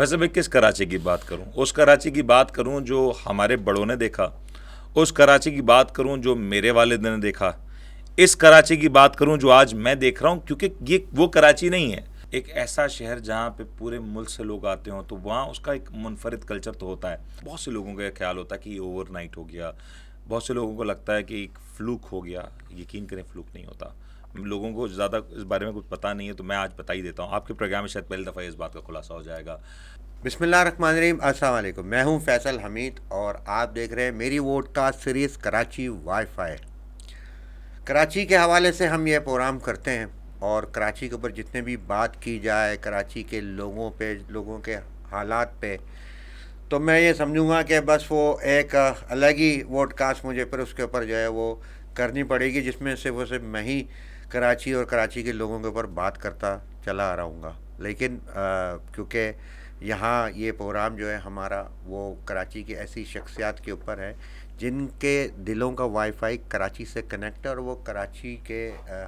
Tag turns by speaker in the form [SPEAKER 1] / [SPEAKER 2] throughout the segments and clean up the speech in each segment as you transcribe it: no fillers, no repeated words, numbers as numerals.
[SPEAKER 1] फैसल भाई, किस कराची की बात करूं? उस कराची की बात करूं जो हमारे बड़ों ने देखा, उस कराची की बात करूं जो मेरे वालिद ने देखा, इस कराची की बात करूं जो आज मैं देख रहा हूं, क्योंकि ये वो कराची नहीं है। एक ऐसा शहर जहाँ पे पूरे मुल्क से लोग आते हों, तो वहाँ उसका एक मुनफरिद कल्चर तो होता है। बहुत से लोगों का ख्याल होता है कि ये ओवरनाइट हो गया, बहुत से लोगों को लगता है कि एक फ्लूक हो गया। यकीन करें, फ्लूक नहीं होता। लोगों को ज़्यादा इस बारे में कुछ पता नहीं है, तो मैं आज बता ही देता हूँ। आपके प्रोग्राम में शायद पहली दफ़ा इस बात का खुलासा हो जाएगा।
[SPEAKER 2] बिस्मिल्लाहिर्रहमानिर्रहीम, अस्सलाम वालेकुम। मैं हूं फैसल हमीद और आप देख रहे हैं मेरी vodcast series Karachi wifi. Karachi के हवाले से हम ये प्रोग्राम करते हैं और कराची के ऊपर जितने भी बात की जाए, कराची के लोगों पे, लोगों के हालात पे, तो मैं ये समझूंगा कि बस वो एक अलग ही वोडकास्ट मुझे फिर उसके ऊपर जो है वो करनी पड़ेगी, जिसमें से वो सिर्फ मैं ही कराची और कराची के लोगों के ऊपर बात करता चला आ रहूँगा। लेकिन क्योंकि यहाँ ये प्रोग्राम जो है हमारा वो कराची की ऐसी शख्सियात के ऊपर है जिनके दिलों का वाईफाई कराची से कनेक्ट है और वो कराची के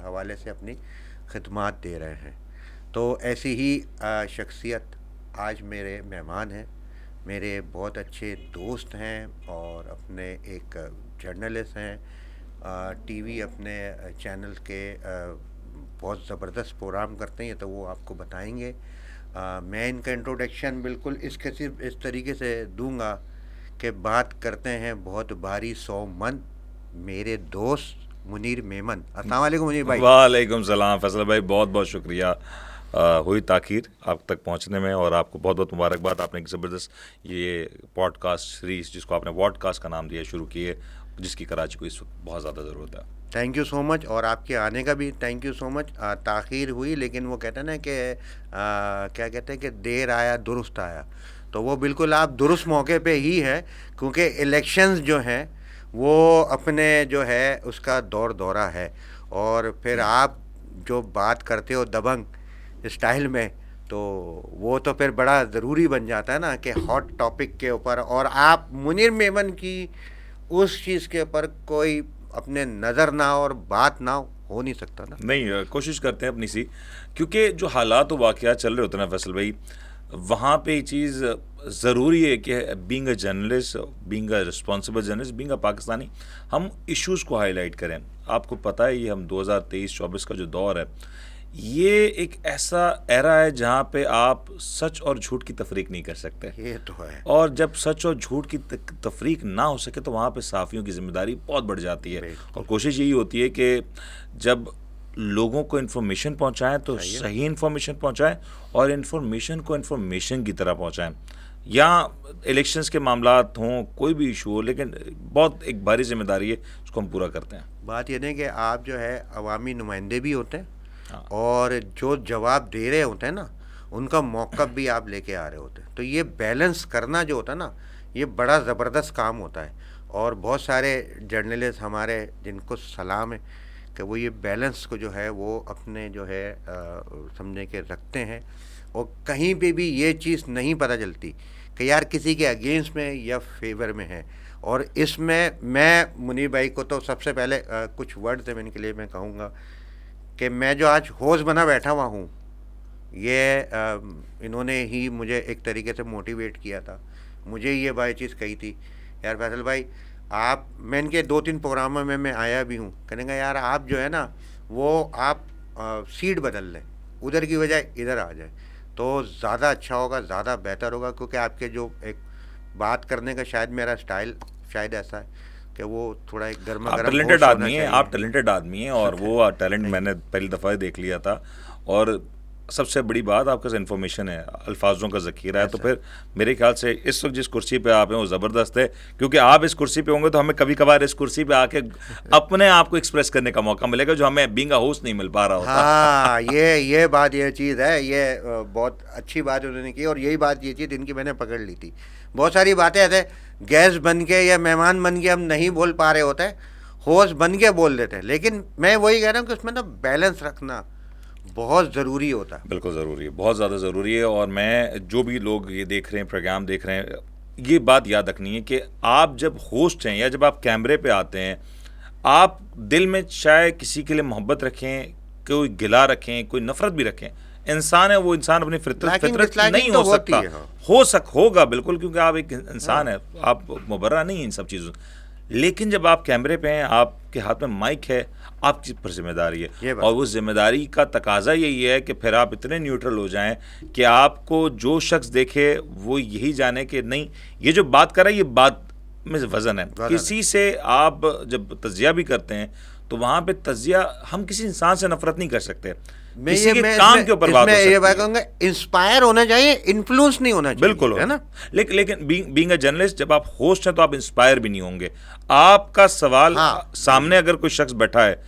[SPEAKER 2] हवाले से अपनी खिदमात दे रहे हैं। तो ऐसी ही शख्सियत आज मेरे मेहमान हैं, मेरे बहुत अच्छे दोस्त हैं और अपने एक जर्नलिस्ट हैं, टीवी अपने चैनल के बहुत ज़बरदस्त प्रोग्राम करते हैं, तो वो आपको बताएंगे। मैं इनका इंट्रोडक्शन बिल्कुल इसके सिर्फ इस तरीके से दूंगा कि बात करते हैं बहुत भारी सौ मन, मेरे दोस्त मुनीर मेमन। अस्सलाम वालेकुम मुनीर भाई।
[SPEAKER 1] वालेकुम सलाम फैसल भाई, बहुत बहुत शुक्रिया। हुई ताख़ीर आप तक पहुंचने में, और आपको बहुत बहुत मुबारकबाद। आपने एक ज़बरदस्त ये पॉडकास्ट सीरीज़, जिसको आपने वॉडकास्ट का नाम दिया, शुरू की है, जिसकी कराची को इस वक्त बहुत ज़्यादा ज़रूरत है।
[SPEAKER 2] थैंक यू सो मच, और आपके आने का भी थैंक यू सो मच। ताख़ीर हुई, लेकिन वो कहते हैं ना कि क्या कहते हैं कि देर आया दुरुस्त आया, तो वो बिल्कुल आप दुरुस्त मौके पे ही है, क्योंकि इलेक्शंस जो हैं वो अपने जो है उसका दौर दौरा है। और फिर आप जो बात करते हो दबंग स्टाइल में, तो वो तो फिर बड़ा ज़रूरी बन जाता है ना कि हॉट टॉपिक के ऊपर, और आप मुनीर मेमन की उस चीज़ के ऊपर कोई अपने नज़र ना और बात ना हो नहीं सकता ना।
[SPEAKER 1] नहीं, कोशिश करते हैं अपनी सी, क्योंकि जो हालात और वाक़यात चल रहे होते हैं ना फैसल भाई, वहाँ पे ये चीज़ ज़रूरी है कि being a journalist, being a responsible journalist, being a Pakistani, हम इश्यूज़ को हाईलाइट करें। आपको पता है, ये हम 2023-24 का जो दौर है, ये एक ऐसा एरा है जहाँ पे आप सच और झूठ की तफरीक नहीं कर सकते।
[SPEAKER 2] ये तो है।
[SPEAKER 1] और जब सच और झूठ की तफरीक ना हो सके, तो वहाँ पे सहाफ़ियों की जिम्मेदारी बहुत बढ़ जाती है। और
[SPEAKER 2] बिल्कुल
[SPEAKER 1] कोशिश यही होती है कि जब लोगों को इन्फॉर्मेशन पहुँचाएँ तो
[SPEAKER 2] सही है।
[SPEAKER 1] सही इन्फॉर्मेशन पहुँचाएँ, और इन्फॉर्मेशन को इन्फॉर्मेशन की तरह पहुँचाएँ। या इलेक्शंस के मामलात हों, कोई भी इशू हो, लेकिन बहुत एक भारी जिम्मेदारी है, उसको हम पूरा करते हैं।
[SPEAKER 2] बात ये नहीं कि आप जो है अवामी नुमाइंदे भी होते हैं,
[SPEAKER 1] हाँ,
[SPEAKER 2] और जो जवाब दे रहे होते हैं ना, उनका मौक़िफ़ भी आप लेके आ रहे होते हैं। तो ये बैलेंस करना जो होता है ना, ये बड़ा ज़बरदस्त काम होता है। और बहुत सारे जर्नलिस्ट हमारे, जिनको सलाम है कि वो ये बैलेंस को जो है वो अपने जो है समझे के रखते हैं। और कहीं पे भी ये चीज़ नहीं पता चलती कि यार किसी के अगेंस्ट में या फेवर में है। और इसमें मैं मुनीर भाई को तो सबसे पहले कुछ वर्ड्स हैं इनके लिए मैं कहूँगा कि मैं जो आज होस्ट बना बैठा हुआ हूँ, ये इन्होंने ही मुझे एक तरीके से मोटिवेट किया था। मुझे ये भाई चीज़ कही थी, यार फैसल भाई आप, मैं इनके 2-3 प्रोग्रामों में मैं आया भी हूँ, कहने का यार आप जो है ना वो आप सीट बदल लें, उधर की बजाय इधर आ जाए तो ज़्यादा अच्छा होगा, ज़्यादा बेहतर होगा। क्योंकि आपके जो एक बात करने का शायद मेरा स्टाइल शायद ऐसा है कि वो थोड़ा एक गर्मा
[SPEAKER 1] आप
[SPEAKER 2] गर्म
[SPEAKER 1] टैलेंटेड
[SPEAKER 2] होश होना
[SPEAKER 1] आदमी हैं,
[SPEAKER 2] चाहिए।
[SPEAKER 1] आप टैलेंटेड आदमी हैं, और वो टैलेंट
[SPEAKER 2] थैंक
[SPEAKER 1] मैंने
[SPEAKER 2] यू।
[SPEAKER 1] पहली दफ़ा देख लिया था। और सबसे बड़ी बात, आपके पास इन्फॉर्मेशन है, अल्फाजों का ज़ख़ीरा है। तो
[SPEAKER 2] ऐसा
[SPEAKER 1] फिर मेरे ख्याल से इस वक्त जिस कुर्सी पे आप हैं वो ज़बरदस्त है, क्योंकि आप इस कुर्सी पे होंगे तो हमें कभी कभार इस कुर्सी पे आके अपने आप को एक्सप्रेस करने का मौका मिलेगा, जो हमें बीइंग अ होस्ट नहीं मिल पा रहा होता।
[SPEAKER 2] हाँ, ये बात, ये चीज़ है, ये बहुत अच्छी बात उन्होंने की, और यही बात, ये चीज़ इनकी मैंने पकड़ ली थी। बहुत सारी बातें ऐसे गेस्ट बन के या मेहमान बन के हम नहीं बोल पा रहे होते, होस्ट बन के बोल देते हैं। लेकिन मैं वही कह रहा हूँ कि उसमें ना बैलेंस रखना बहुत ज़रूरी होता है।
[SPEAKER 1] बिल्कुल ज़रूरी है, बहुत ज़्यादा ज़रूरी है। और मैं, जो भी लोग ये देख रहे हैं, प्रोग्राम देख रहे हैं, ये बात याद रखनी है कि आप जब होस्ट हैं या जब आप कैमरे पे आते हैं, आप दिल में चाहे किसी के लिए मोहब्बत रखें, कोई गिला रखें, कोई नफ़रत भी रखें, इंसान है, वो इंसान अपनी फितरत
[SPEAKER 2] Liking,
[SPEAKER 1] फितरत
[SPEAKER 2] disliking
[SPEAKER 1] नहीं
[SPEAKER 2] तो
[SPEAKER 1] हो
[SPEAKER 2] होती
[SPEAKER 1] सकता।
[SPEAKER 2] है, हाँ।
[SPEAKER 1] होगा बिल्कुल, क्योंकि आप एक इंसान है, आप मुबर्रा नहीं है इन सब चीज़ों। लेकिन जब आप कैमरे पे हैं, आपके हाथ में माइक है, आपकी पर जिम्मेदारी
[SPEAKER 2] ये
[SPEAKER 1] है,
[SPEAKER 2] बात
[SPEAKER 1] और उस जिम्मेदारी का तकाजा यही है कि फिर आप इतने न्यूट्रल हो जाएं कि आपको जो शख्स देखे वो यही जाने कि नहीं, ये जो बात कर रहा है ये बात में वज़न है।
[SPEAKER 2] वज़न है।
[SPEAKER 1] किसी से आप जब तजिया भी करते हैं तो वहाँ पे तजिया, हम किसी इंसान से नफरत नहीं कर सकते, किसी के काम के ऊपर बात हो
[SPEAKER 2] इसमें ये बात
[SPEAKER 1] सकती है।
[SPEAKER 2] कहूँगा, इंस्पायर होना चाहिए, इन्फ्लुएंस नहीं होना चाहिए,
[SPEAKER 1] बिल्कुल
[SPEAKER 2] है ना।
[SPEAKER 1] लेकिन बीइंग अ जर्नलिस्ट, जब आप होस्ट हैं तो आप इंस्पायर भी नहीं होंगे। आपका सवाल
[SPEAKER 2] हाँ,
[SPEAKER 1] सामने अगर कोई शख्स बैठा है,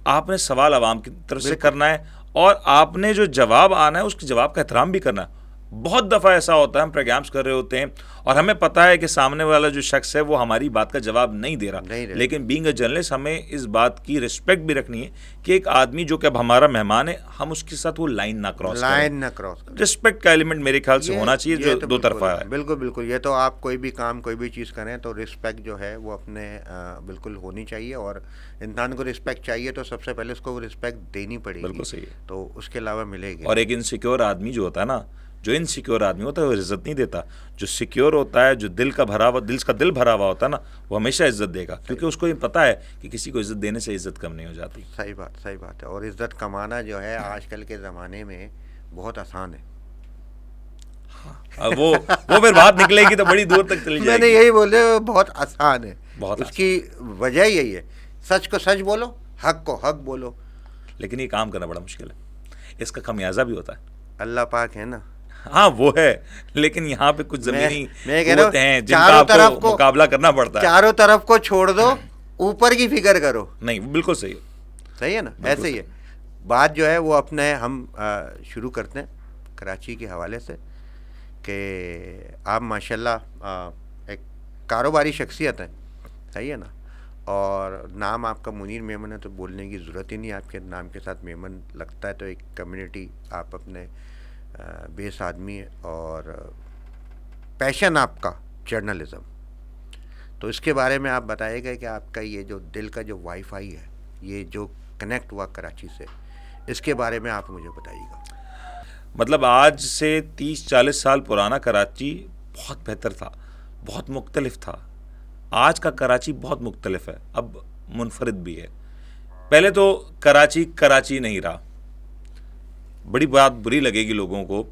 [SPEAKER 1] आपने सवाल आवाम की तरफ से करना है, और आपने जो जवाब आना है उसके जवाब का एहतराम भी करना है। बहुत दफ़ा ऐसा होता है, हम प्रोग्राम्स कर रहे होते हैं और हमें पता है कि सामने वाला जो शख्स है वो हमारी बात का जवाब नहीं दे रहा, लेकिन बीइंग अ जर्नलिस्ट हमें इस बात की रिस्पेक्ट भी रखनी है कि एक आदमी जो कि अब हमारा मेहमान है, हम उसके साथ वो लाइन ना क्रॉस करें। रिस्पेक्ट का एलिमेंट मेरे ख्याल से होना चाहिए, जो
[SPEAKER 2] तो
[SPEAKER 1] दो तरफा है।
[SPEAKER 2] बिल्कुल बिल्कुल, ये तो आप कोई भी काम कोई भी चीज़ करें तो रिस्पेक्ट जो है वो अपने बिल्कुल होनी चाहिए, और इंसान को रिस्पेक्ट चाहिए तो सबसे पहले उसको वो रिस्पेक्ट देनी पड़ेगी।
[SPEAKER 1] बिल्कुल सही है।
[SPEAKER 2] तो उसके अलावा मिलेगी।
[SPEAKER 1] और एक इनसिक्योर आदमी जो होता है ना, जो इनसिक्योर आदमी होता है वो इज्जत नहीं देता। जो सिक्योर होता है, जो दिल का दिल भरा हुआ होता है ना, वो हमेशा इज्जत देगा, क्योंकि उसको ये पता है कि किसी को इज्जत देने से इज्जत कम नहीं हो जाती।
[SPEAKER 2] सही बात है। और इज्जत कमाना जो है आजकल के ज़माने में बहुत आसान है।
[SPEAKER 1] अब वो फिर बात निकलेगी तो बड़ी दूर तक चली जाएगी।
[SPEAKER 2] मैंने यही बोले, बहुत आसान है।
[SPEAKER 1] बहुत
[SPEAKER 2] उसकी वजह यही है, सच को सच बोलो, हक को हक बोलो।
[SPEAKER 1] लेकिन ये काम करना बड़ा मुश्किल है, इसका खमियाजा भी होता है।
[SPEAKER 2] अल्लाह पाक है ना।
[SPEAKER 1] हाँ वो है, लेकिन यहाँ पे कुछ जमीनी
[SPEAKER 2] मैं कह रहा हूँ,
[SPEAKER 1] हैं जिनका
[SPEAKER 2] चारों तरफ
[SPEAKER 1] आपको
[SPEAKER 2] को
[SPEAKER 1] मुकाबला करना पड़ता है।
[SPEAKER 2] चारों तरफ को छोड़ दो, ऊपर की फिक्र करो।
[SPEAKER 1] नहीं, बिल्कुल सही है।
[SPEAKER 2] सही है ना, ऐसे ही है बात जो है वो अपने हम शुरू करते हैं कराची के हवाले से कि आप माशाल्लाह एक कारोबारी शख्सियत हैं, सही है ना। और नाम आपका मुनीर मेमन है तो बोलने की ज़रूरत ही नहीं, आपके नाम के साथ मेमन लगता है तो एक कम्युनिटी, आप अपने बेस आदमी है, और पैशन आपका जर्नलिज़म। तो इसके बारे में आप बताइएगा कि आपका ये जो दिल का जो वाईफाई है, ये जो कनेक्ट हुआ कराची से, इसके बारे में आप मुझे बताइएगा।
[SPEAKER 1] मतलब आज से 30-40 साल पुराना कराची बहुत बेहतर था, बहुत मुख्तलिफ था। आज का कराची बहुत मुख्तलिफ है, अब मुनफरिद भी है। पहले तो कराची नहीं रहा, बड़ी बात बुरी लगेगी लोगों को,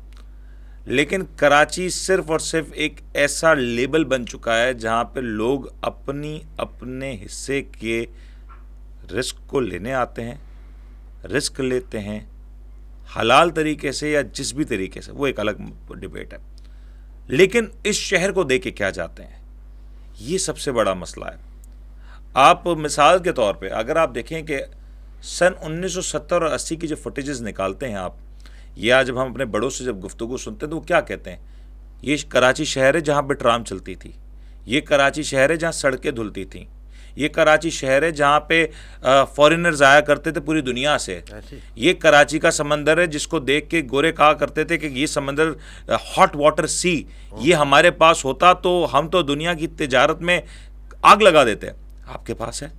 [SPEAKER 1] लेकिन कराची सिर्फ और सिर्फ एक ऐसा लेबल बन चुका है जहाँ पे लोग अपने हिस्से के रिस्क को लेने आते हैं, रिस्क लेते हैं हलाल तरीके से या जिस भी तरीके से, वो एक अलग डिबेट है। लेकिन इस शहर को देख के क्या जाते हैं, ये सबसे बड़ा मसला है। आप मिसाल के तौर पे अगर आप देखें कि सन 1970 और 80 की जो फुटेजेस निकालते हैं आप, या जब हम अपने बड़ों से जब गुफ्तगू सुनते हैं तो वो क्या कहते हैं, ये कराची शहर है जहाँ पे ट्राम चलती थी, ये कराची शहर है जहाँ सड़कें धुलती थीं, ये कराची शहर है जहाँ पे फॉरेनर्स आया करते थे पूरी दुनिया से, ये कराची का समंदर है जिसको देख के गोरे कहा करते थे कि ये समंदर हॉट वाटर सी, ये हमारे पास होता तो हम तो दुनिया की तिजारत में आग लगा देते। आपके पास है,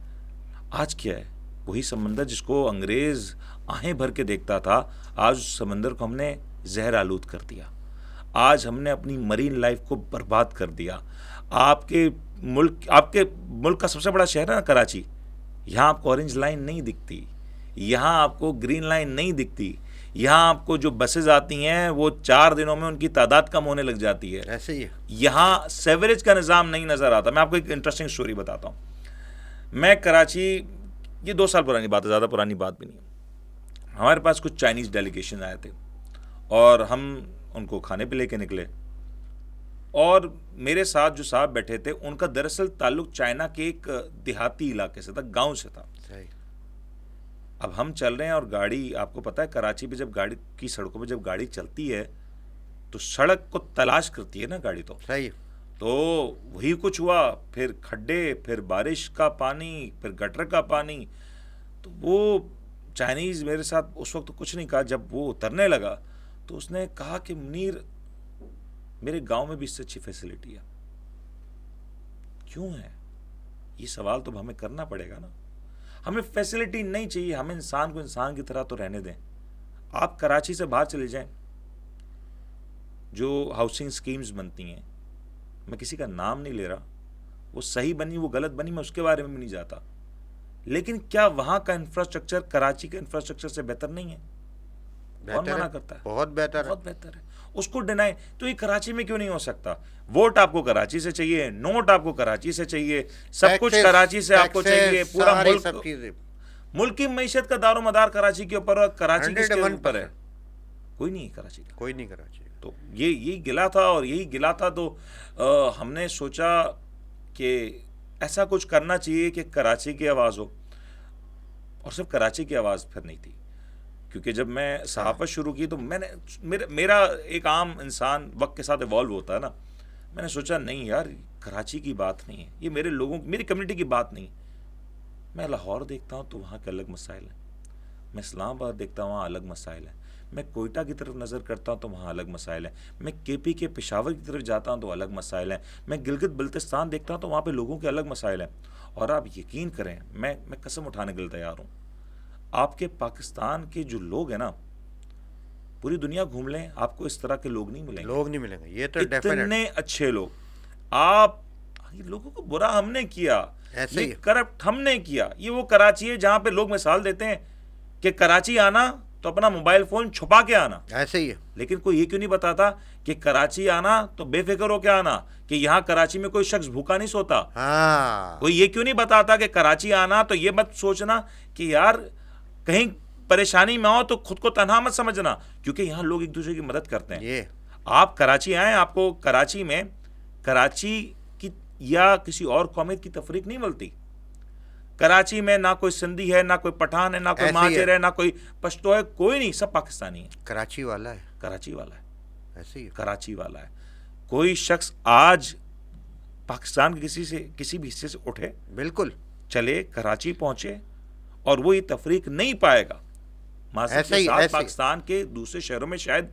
[SPEAKER 1] आज क्या है, वही समंदर जिसको अंग्रेज़ आहें भर के देखता था, आज उस समंदर को हमने जहर आलूद कर दिया। आज हमने अपनी मरीन लाइफ को बर्बाद कर दिया। आपके मुल्क का सबसे बड़ा शहर है ना कराची, यहाँ आपको ऑरेंज लाइन नहीं दिखती, यहाँ आपको ग्रीन लाइन नहीं दिखती, यहाँ आपको जो बसेज आती हैं वो 4 दिनों में उनकी तादाद कम होने लग जाती है।
[SPEAKER 2] ऐसे ही है।
[SPEAKER 1] यहाँ सेवरेज का निज़ाम नहीं नज़र आता। मैं आपको एक इंटरेस्टिंग स्टोरी बताता हूँ। मैं कराची, ये 2 साल पुरानी बात है, ज़्यादा पुरानी बात भी नहीं है। हमारे पास कुछ चाइनीज़ डेलीगेशन आए थे और हम उनको खाने पे लेके निकले, और मेरे साथ जो साहब बैठे थे उनका दरअसल ताल्लुक चाइना के एक देहाती इलाके से था, गांव से था। अब हम चल रहे हैं और गाड़ी, आपको पता है कराची पे जब गाड़ी की सड़कों पे जब गाड़ी चलती है तो सड़क को तलाश करती है ना गाड़ी, तो
[SPEAKER 2] सही।
[SPEAKER 1] तो वही कुछ हुआ, फिर खड्डे, फिर बारिश का पानी, फिर गटर का पानी। तो वो चाइनीज़ मेरे साथ उस वक्त तो कुछ नहीं कहा, जब वो उतरने लगा तो उसने कहा कि मुनीर, मेरे गांव में भी इससे अच्छी फैसिलिटी है। क्यों है, ये सवाल तो हमें करना पड़ेगा ना। हमें फैसिलिटी नहीं चाहिए, हमें इंसान को इंसान की तरह तो रहने दें। आप कराची से बाहर चले जाएं, जो हाउसिंग स्कीम्स बनती हैं, मैं किसी का नाम नहीं ले रहा, वो सही बनी वो गलत बनी मैं उसके बारे में भी नहीं जाता, लेकिन क्या वहां का इंफ्रास्ट्रक्चर कराची के इंफ्रास्ट्रक्चर से बेहतर नहीं है? कौन
[SPEAKER 2] बेहतर
[SPEAKER 1] मना
[SPEAKER 2] है,
[SPEAKER 1] करता है?
[SPEAKER 2] बहुत बेहतर है।
[SPEAKER 1] बहुत बेहतर है। उसको डिनाई, तो ये कराची में क्यों नहीं हो सकता? वोट आपको कराची से चाहिए, नोट आपको कराची से चाहिए, सब कुछ
[SPEAKER 2] टैक्सेस,
[SPEAKER 1] कराची से आपको चाहिए,
[SPEAKER 2] टैक्सेस,
[SPEAKER 1] पूरा
[SPEAKER 2] सारी
[SPEAKER 1] मुल्क,
[SPEAKER 2] सब चीजें
[SPEAKER 1] मुल्क की मईशत का दारोमदार कराची के ऊपर और कराची किसके
[SPEAKER 2] 101%
[SPEAKER 1] ऊपर है? कोई नहीं है कराची का।
[SPEAKER 2] कोई नहीं कराची।
[SPEAKER 1] तो ये यही गिला था, और यही गिला था तो हमने सोचा कि ऐसा कुछ करना चाहिए कि कराची की आवाज़ हो, और सिर्फ कराची की आवाज़ फिर नहीं थी, क्योंकि जब मैं सहाफ़त शुरू की तो मेरा एक आम इंसान वक्त के साथ इवॉल्व होता है ना, मैंने सोचा नहीं यार, कराची की बात नहीं है ये, मेरे लोगों, मेरी कम्युनिटी की बात नहीं। मैं लाहौर देखता हूँ तो वहाँ के अलग मसाइल हैं, मैं इस्लामाबाद देखता हूँ वहाँ अलग मसाइल हैं, मैं कोयटा की तरफ नज़र करता हूँ तो वहाँ अलग मसाइल हैं, मैं केपी के पेशावर की तरफ जाता हूँ तो अलग मसाइल हैं, मैं गिलगित बल्तिस्तान देखता हूँ तो वहाँ पे लोगों के अलग मसाइल हैं। और आप यकीन करें, मैं कसम उठाने के लिए तैयार हूँ, आपके पाकिस्तान के जो लोग हैं ना, पूरी दुनिया घूम लें, आपको इस तरह के लोग नहीं मिलेंगे।
[SPEAKER 2] लोग नहीं मिलेंगे, ये तो डेफिनेट।
[SPEAKER 1] इतने अच्छे लोग। आप, ये लोगों को बुरा हमने किया,
[SPEAKER 2] ऐसे
[SPEAKER 1] ये
[SPEAKER 2] ही।
[SPEAKER 1] करप्ट हमने किया। ये वो कराची है जहां पे लोग मिसाल देते हैं कि कराची आना तो अपना मोबाइल फोन छुपा के आना,
[SPEAKER 2] ऐसे ही है।
[SPEAKER 1] लेकिन कोई ये क्यों नहीं बताता कि कराची आना तो बेफिक्र हो के आना, कि यहाँ कराची में कोई शख्स भूखा नहीं सोता।
[SPEAKER 2] हाँ,
[SPEAKER 1] कोई ये क्यों नहीं बताता कि कराची आना तो ये मत सोचना कि यार कहीं परेशानी में हो तो खुद को तन्हा मत समझना, क्योंकि यहाँ लोग एक दूसरे की मदद करते हैं।
[SPEAKER 2] ये
[SPEAKER 1] आप कराची आए, आपको कराची में कराची की या किसी और कौमियत की तफरीक नहीं मिलती। कराची में ना कोई सिंधी है, ना कोई पठान है, ना कोई
[SPEAKER 2] ऐसे ही
[SPEAKER 1] महाजर
[SPEAKER 2] है।
[SPEAKER 1] है, ना कोई पश्तो है, कोई नहीं, सब पाकिस्तानी है।
[SPEAKER 2] कराची वाला है,
[SPEAKER 1] कराची वाला है,
[SPEAKER 2] ऐसे ही है।
[SPEAKER 1] कराची वाला है। कोई शख्स आज पाकिस्तान के किसी भी हिस्से से उठे,
[SPEAKER 2] बिल्कुल
[SPEAKER 1] चले कराची पहुंचे, और वो ये तफरीक नहीं पाएगा। माज़रत
[SPEAKER 2] ऐसे
[SPEAKER 1] के
[SPEAKER 2] ही,
[SPEAKER 1] साथ
[SPEAKER 2] ऐसे ही।
[SPEAKER 1] पाकिस्तान के दूसरे शहरों में शायद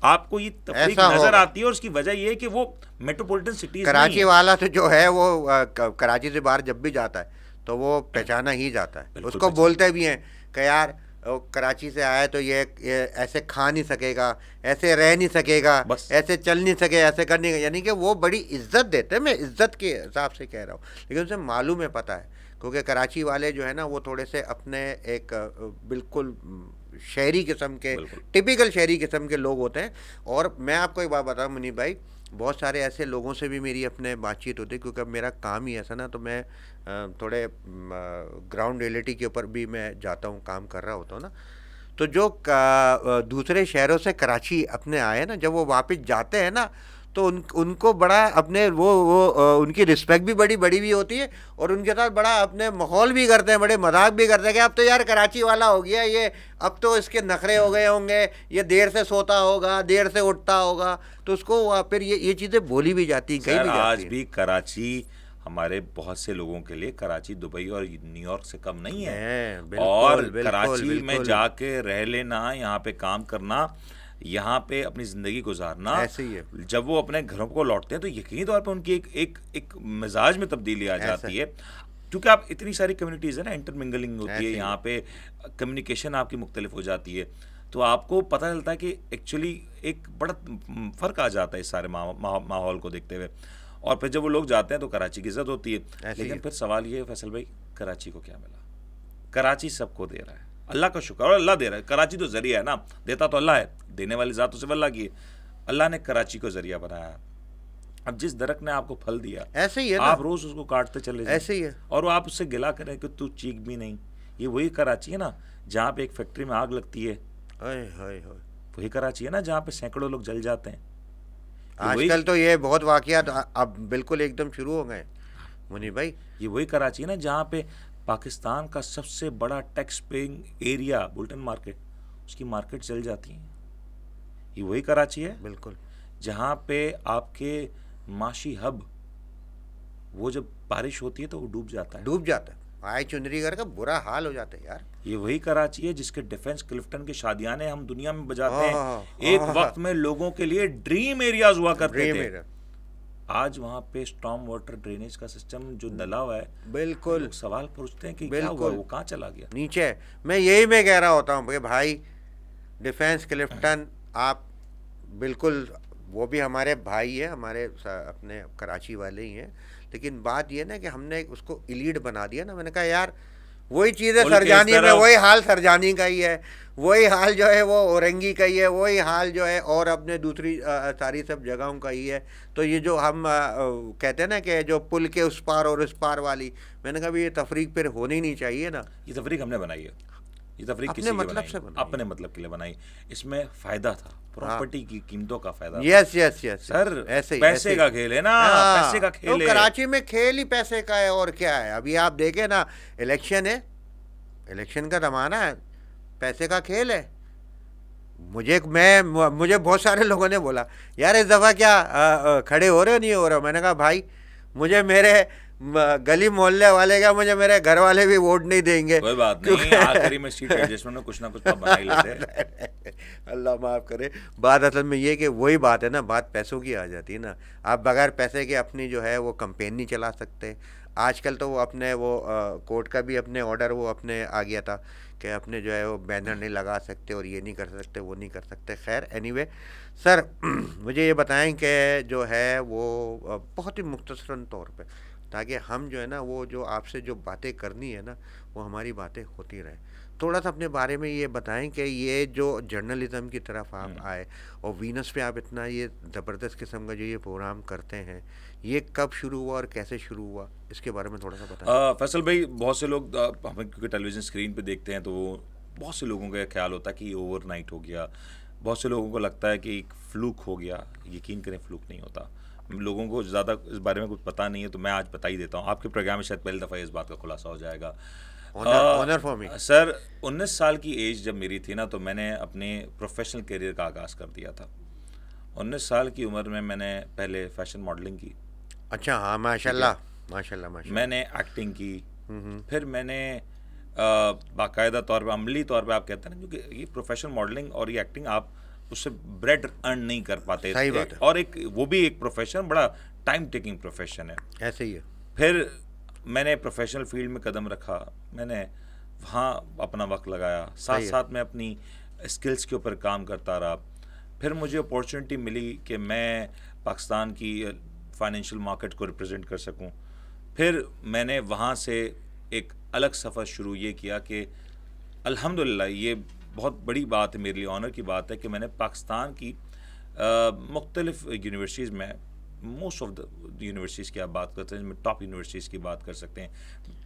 [SPEAKER 1] आपको ये तफरीक
[SPEAKER 2] ऐसा
[SPEAKER 1] नजर
[SPEAKER 2] होगा।
[SPEAKER 1] आती है, और उसकी वजह ये है कि वो मेट्रोपॉलिटन सिटीज नहीं
[SPEAKER 2] कराची
[SPEAKER 1] है।
[SPEAKER 2] वाला तो जो है वो कराची से बाहर जब भी जाता है तो वो पहचाना ही जाता है।
[SPEAKER 1] बिल्कुल
[SPEAKER 2] उसको
[SPEAKER 1] पहचाना।
[SPEAKER 2] बोलते भी हैं कि यार वो कराची से आया तो ये ऐसे खा नहीं सकेगा, ऐसे रह नहीं सकेगा,
[SPEAKER 1] बस।
[SPEAKER 2] ऐसे चल नहीं सके, ऐसे कर नहीं, यानी कि वो बड़ी इज्जत देते हैं। मैं इज्जत के हिसाब से कह रहा हूँ, लेकिन उसे मालूम है, पता है, क्योंकि कराची वाले जो है ना वो थोड़े से अपने एक बिल्कुल शहरी किस्म के,
[SPEAKER 1] बिल्कुल।
[SPEAKER 2] टिपिकल शहरी किस्म के लोग होते हैं। और मैं आपको एक बात बताऊँ मुनीब भाई, बहुत सारे ऐसे लोगों से भी मेरी अपने बातचीत होती है, क्योंकि अब मेरा काम ही ऐसा ना, तो मैं थोड़े ग्राउंड रियलिटी के ऊपर भी मैं जाता हूँ, काम कर रहा होता हूँ ना, तो जो दूसरे शहरों से कराची अपने आए ना, जब वो वापस जाते हैं ना, तो उनको बड़ा अपने वो उनकी रिस्पेक्ट भी बड़ी बड़ी भी होती है, और उनके साथ बड़ा अपने माहौल भी करते हैं, बड़े मजाक भी करते हैं कि अब तो यार कराची वाला हो गया ये, अब तो इसके नखरे हो गए होंगे, ये देर से सोता होगा, देर से उठता होगा, तो उसको फिर ये चीज़ें बोली भी जाती हैं, कहीं
[SPEAKER 1] सर,
[SPEAKER 2] भी
[SPEAKER 1] आज
[SPEAKER 2] जाती हैं।
[SPEAKER 1] भी कराची हमारे बहुत से लोगों के लिए कराची, दुबई और न्यूयॉर्क से कम नहीं है।
[SPEAKER 2] बिल्कुल,
[SPEAKER 1] और
[SPEAKER 2] बिल्कुल,
[SPEAKER 1] कराची में
[SPEAKER 2] बिल्कुल।
[SPEAKER 1] जाके रह लेना, यहाँ पे काम करना, यहाँ पे अपनी ज़िंदगी गुजारना,
[SPEAKER 2] ऐसे ही है।
[SPEAKER 1] जब वो अपने घरों को लौटते हैं तो यकीनी तौर पे उनकी एक मिजाज में तब्दीली आ जाती है, क्योंकि आप इतनी सारी कम्युनिटीज़ है ना, इंटरमिंगलिंग होती
[SPEAKER 2] ऐसे
[SPEAKER 1] है
[SPEAKER 2] ही
[SPEAKER 1] यहाँ पे, कम्युनिकेशन आपकी मुख्तलिफ हो जाती है, तो आपको पता चलता है कि एक्चुअली एक बड़ा फ़र्क आ जाता है इस सारे माहौल को देखते हुए। और फिर जब वो लोग जाते हैं तो कराची की इज्जत होती है।
[SPEAKER 2] ऐसे
[SPEAKER 1] लेकिन
[SPEAKER 2] ही।
[SPEAKER 1] फिर सवाल ये है फैसल भाई, कराची को क्या मिला? कराची सबको दे रहा है, अल्लाह का शुक्र, और अल्लाह दे रहा है। कराची तो जरिया है ना, देता तो अल्लाह है, देने वाली ज़ात तो सिर्फ अल्लाह की है। अल्लाह ने कराची को जरिया बनाया। अब जिस दरख्त ने आपको फल दिया,
[SPEAKER 2] ऐसे ही है ना,
[SPEAKER 1] आप रोज़ उसको काटते चले जाएं,
[SPEAKER 2] ऐसे ही है।
[SPEAKER 1] और वो आप उससे गिला करें कि तू चीख भी नहीं। ये वही कराची है ना जहाँ पे एक फैक्ट्री में आग लगती है,
[SPEAKER 2] हाय हाय हाय।
[SPEAKER 1] वही कराची है ना जहाँ पे सैकड़ों लोग जल जाते हैं।
[SPEAKER 2] आजकल तो ये बहुत वाकयात अब बिल्कुल एकदम शुरू हो गए मुनीब भाई।
[SPEAKER 1] ये वही कराची है ना जहाँ पे पाकिस्तान का सबसे बड़ा टैक्स पेइंग एरिया बुल्टन मार्केट, उसकी मार्केट जल जाती है। ये वही कराची है
[SPEAKER 2] बिल्कुल।
[SPEAKER 1] जहाँ पे आपके माशी हब, वो जब बारिश होती है तो वो डूब जाता है।
[SPEAKER 2] डूब जाता है, आए चुनरीगढ़ का बुरा हाल हो जाता है यार।
[SPEAKER 1] ये वही कराची है जिसके डिफेंस क्लिफ्टन के शादियाने हम दुनिया में बजाते हैं।
[SPEAKER 2] हाँ,
[SPEAKER 1] एक
[SPEAKER 2] हाँ,
[SPEAKER 1] वक्त में लोगों के लिए ड्रीम एरियाज हुआ करते
[SPEAKER 2] ड्रीम
[SPEAKER 1] थे।
[SPEAKER 2] एरिया।
[SPEAKER 1] आज वहाँ पे स्टॉर्म वाटर ड्रेनेज का सिस्टम जो डला हुआ है,
[SPEAKER 2] बिल्कुल
[SPEAKER 1] लोग सवाल पूछते हैं कि क्या हुआ,
[SPEAKER 2] बिल्कुल।
[SPEAKER 1] वो कहाँ चला गया।
[SPEAKER 2] नीचे मैं यही मैं कह रहा होता हूँ कि भाई डिफेंस क्लिफ्टन, आप बिल्कुल, वो भी हमारे भाई है, हमारे अपने कराची वाले ही हैं, लेकिन बात ये ना कि हमने उसको इलीट बना दिया ना। मैंने कहा यार वही चीज़ है
[SPEAKER 1] मुल्क के इस
[SPEAKER 2] सरजानी में,
[SPEAKER 1] तरफ
[SPEAKER 2] वही हाल सरजानी का ही है, वही हाल जो है वो औरंगी का ही है, वही हाल जो है और अपने दूसरी सारी सब जगहों का ही है। तो ये जो हम कहते हैं ना कि जो पुल के उस पार और उस पार वाली, मैंने कहा भी ये तफरीक फिर होनी नहीं चाहिए ना।
[SPEAKER 1] ये तफरीक हमने बनाई है, ये तफरीक
[SPEAKER 2] अपने
[SPEAKER 1] किसी के
[SPEAKER 2] मतलब
[SPEAKER 1] बनाई
[SPEAKER 2] से बनाई
[SPEAKER 1] अपने मतलब के लिए बनाई। इसमें फायदा था, प्रॉपर्टी की कीमतों का फायदा था।
[SPEAKER 2] यस यस यस
[SPEAKER 1] सर
[SPEAKER 2] ऐसे ही
[SPEAKER 1] पैसे का खेल है ना, पैसे का
[SPEAKER 2] तो
[SPEAKER 1] खेल है।
[SPEAKER 2] कराची में खेल ही पैसे का है और क्या है। अभी आप देखें ना, इलेक्शन है, इलेक्शन का ज़माना है, पैसे का खेल है। मुझे बहुत सारे लोगों ने बोला यार इस दफ़ा क्या खड़े हो रहे हो नहीं हो रहे हो। मैंने कहा भाई मुझे मेरे गली मोहल्ले वाले क्या, मुझे मेरे घर वाले भी वोट नहीं देंगे।
[SPEAKER 1] कोई बात नहीं, आखिरी में सीट एडजस्टमेंट में कुछ ना कुछ तो बना ही लेते।
[SPEAKER 2] अल्लाह माफ़ करे। बात असल में ये कि वही बात है ना, बात पैसों की आ जाती है ना। आप बगैर पैसे के अपनी जो है वो कंपेन नहीं चला सकते। आजकल तो वो अपने वो कोर्ट का भी अपने ऑर्डर वो अपने आ गया था कि अपने जो है वो बैनर नहीं लगा सकते और ये नहीं कर सकते, वो नहीं कर सकते। खैर एनीवे सर मुझे ये बताएं कि जो है वो बहुत ही मुख्तसरन तौर पे, ताकि हम जो है ना वो जो आपसे जो बातें करनी है ना वो हमारी बातें होती रहे, थोड़ा सा अपने बारे में ये बताएं कि ये जो जर्नलिज्म की तरफ आप आए और वीनस पे आप इतना ये ज़बरदस्त किस्म का जो ये प्रोग्राम करते हैं, ये कब शुरू हुआ और कैसे शुरू हुआ, इसके बारे में थोड़ा सा बताएं।
[SPEAKER 1] फैसल भाई, बहुत से लोग हमें क्योंकि टेलीविज़न स्क्रीन पे देखते हैं तो बहुत से लोगों का ये ख्याल होता है कि ये ओवरनाइट हो गया। बहुत से लोगों को लगता है कि एक फ्लूक हो गया। यकीन करें फ्लूक नहीं होता। लोगों को ज़्यादा इस बारे में कुछ पता नहीं है, तो मैं आज बता ही देता हूँ। आपके प्रोग्राम में शायद पहली दफ़ा इस बात का खुलासा हो जाएगा।
[SPEAKER 2] Honour for me.
[SPEAKER 1] सर 19 साल की एज जब मेरी थी ना, तो मैंने अपने प्रोफेशनल करियर का आगाज़ कर दिया था। 19 साल की उम्र में मैंने पहले फैशन मॉडलिंग की।
[SPEAKER 2] अच्छा हाँ, माशाल्लाह माशाल्लाह माशाल्लाह।
[SPEAKER 1] मैंने एक्टिंग की, फिर मैंने बाकायदा तौर पे, अमली तौर पे आप कहते हैं ना, क्योंकि ये प्रोफेशनल मॉडलिंग और ये एक्टिंग आप उससे ब्रेड अर्न नहीं कर पाते।
[SPEAKER 2] सही बात है।
[SPEAKER 1] और एक वो भी एक प्रोफेशन, बड़ा टाइम टेकिंग प्रोफेशन है।
[SPEAKER 2] ऐसे ही है।
[SPEAKER 1] फिर मैंने प्रोफेशनल फील्ड में कदम रखा, मैंने वहाँ अपना वक्त लगाया, साथ साथ मैं अपनी स्किल्स के ऊपर काम करता रहा। फिर मुझे अपॉर्चुनिटी मिली कि मैं पाकिस्तान की फाइनेंशियल मार्केट को रिप्रेजेंट कर सकूं। फिर मैंने वहाँ से एक अलग सफ़र शुरू ये किया कि अल्हम्दुलिल्लाह ये बहुत बड़ी बात है मेरे लिए, ऑनर की बात है कि मैंने पाकिस्तान की मुख्तलिफ यूनिवर्सिटीज़ में, मोस्ट ऑफ द यूनिवर्सिटीज़ की आप बात करते हैं, टॉप यूनिवर्सिटीज़ की बात कर सकते हैं,